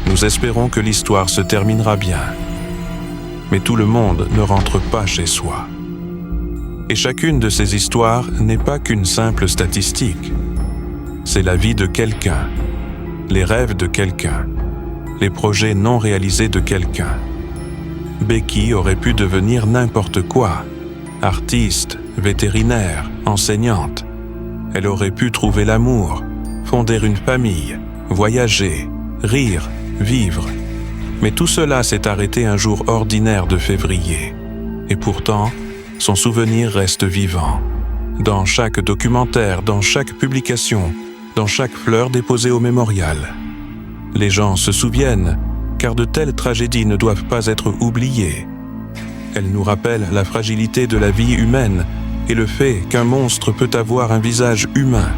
nous espérons que l'histoire se terminera bien. Mais tout le monde ne rentre pas chez soi. Et chacune de ces histoires n'est pas qu'une simple statistique. C'est la vie de quelqu'un, les rêves de quelqu'un, les projets non réalisés de quelqu'un. Becky aurait pu devenir n'importe quoi, artiste, vétérinaire, enseignante. Elle aurait pu trouver l'amour, fonder une famille, voyager, rire, vivre. Mais tout cela s'est arrêté un jour ordinaire de février. Et pourtant, son souvenir reste vivant. Dans chaque documentaire, dans chaque publication, dans chaque fleur déposée au mémorial. Les gens se souviennent, car de telles tragédies ne doivent pas être oubliées. Elles nous rappellent la fragilité de la vie humaine et le fait qu'un monstre peut avoir un visage humain.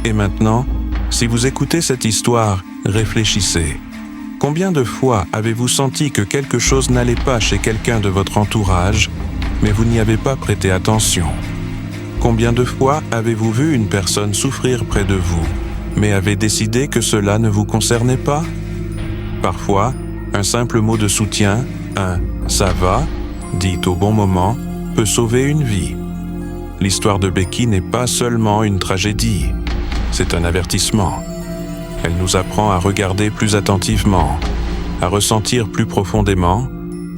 Et maintenant, si vous écoutez cette histoire, réfléchissez. Combien de fois avez-vous senti que quelque chose n'allait pas chez quelqu'un de votre entourage, mais vous n'y avez pas prêté attention? Combien de fois avez-vous vu une personne souffrir près de vous, mais avez décidé que cela ne vous concernait pas? Parfois, un simple mot de soutien, un « ça va » dit au bon moment, peut sauver une vie. L'histoire de Becky n'est pas seulement une tragédie, c'est un avertissement. Elle nous apprend à regarder plus attentivement, à ressentir plus profondément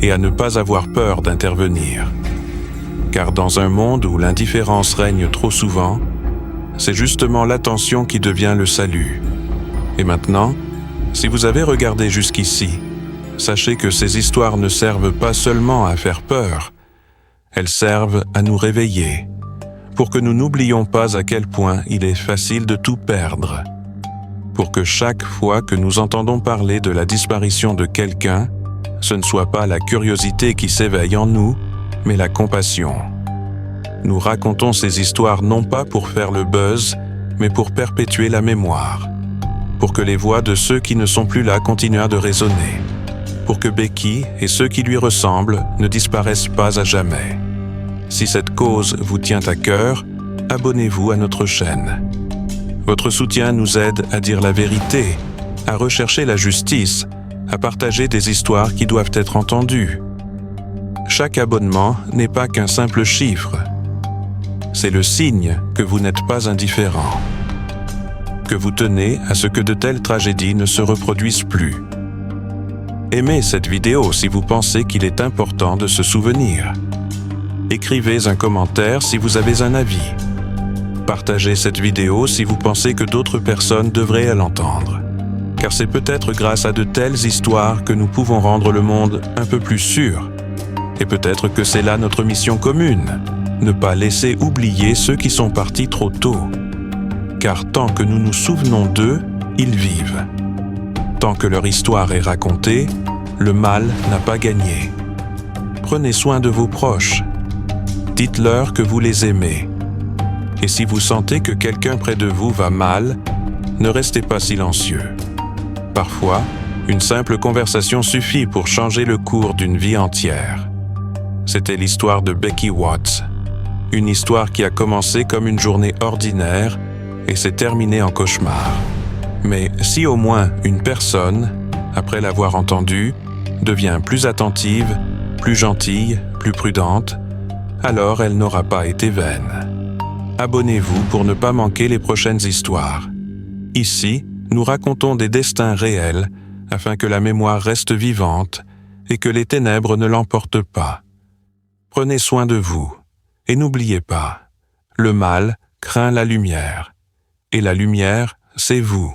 et à ne pas avoir peur d'intervenir. Car dans un monde où l'indifférence règne trop souvent, c'est justement l'attention qui devient le salut. Et maintenant, si vous avez regardé jusqu'ici, sachez que ces histoires ne servent pas seulement à faire peur, elles servent à nous réveiller, pour que nous n'oublions pas à quel point il est facile de tout perdre. Pour que chaque fois que nous entendons parler de la disparition de quelqu'un, ce ne soit pas la curiosité qui s'éveille en nous, mais la compassion. Nous racontons ces histoires non pas pour faire le buzz, mais pour perpétuer la mémoire. Pour que les voix de ceux qui ne sont plus là continuent de résonner. Pour que Becky et ceux qui lui ressemblent ne disparaissent pas à jamais. Si cette cause vous tient à cœur, abonnez-vous à notre chaîne. Votre soutien nous aide à dire la vérité, à rechercher la justice, à partager des histoires qui doivent être entendues. Chaque abonnement n'est pas qu'un simple chiffre. C'est le signe que vous n'êtes pas indifférent, que vous tenez à ce que de telles tragédies ne se reproduisent plus. Aimez cette vidéo si vous pensez qu'il est important de se souvenir. Écrivez un commentaire si vous avez un avis. Partagez cette vidéo si vous pensez que d'autres personnes devraient l'entendre. Car c'est peut-être grâce à de telles histoires que nous pouvons rendre le monde un peu plus sûr. Et peut-être que c'est là notre mission commune, ne pas laisser oublier ceux qui sont partis trop tôt. Car tant que nous nous souvenons d'eux, ils vivent. Tant que leur histoire est racontée, le mal n'a pas gagné. Prenez soin de vos proches. Dites-leur que vous les aimez. Et si vous sentez que quelqu'un près de vous va mal, ne restez pas silencieux. Parfois, une simple conversation suffit pour changer le cours d'une vie entière. C'était l'histoire de Becky Watts. Une histoire qui a commencé comme une journée ordinaire et s'est terminée en cauchemar. Mais si au moins une personne, après l'avoir entendue, devient plus attentive, plus gentille, plus prudente, alors elle n'aura pas été vaine. Abonnez-vous pour ne pas manquer les prochaines histoires. Ici, nous racontons des destins réels afin que la mémoire reste vivante et que les ténèbres ne l'emportent pas. Prenez soin de vous et n'oubliez pas, le mal craint la lumière et la lumière, c'est vous.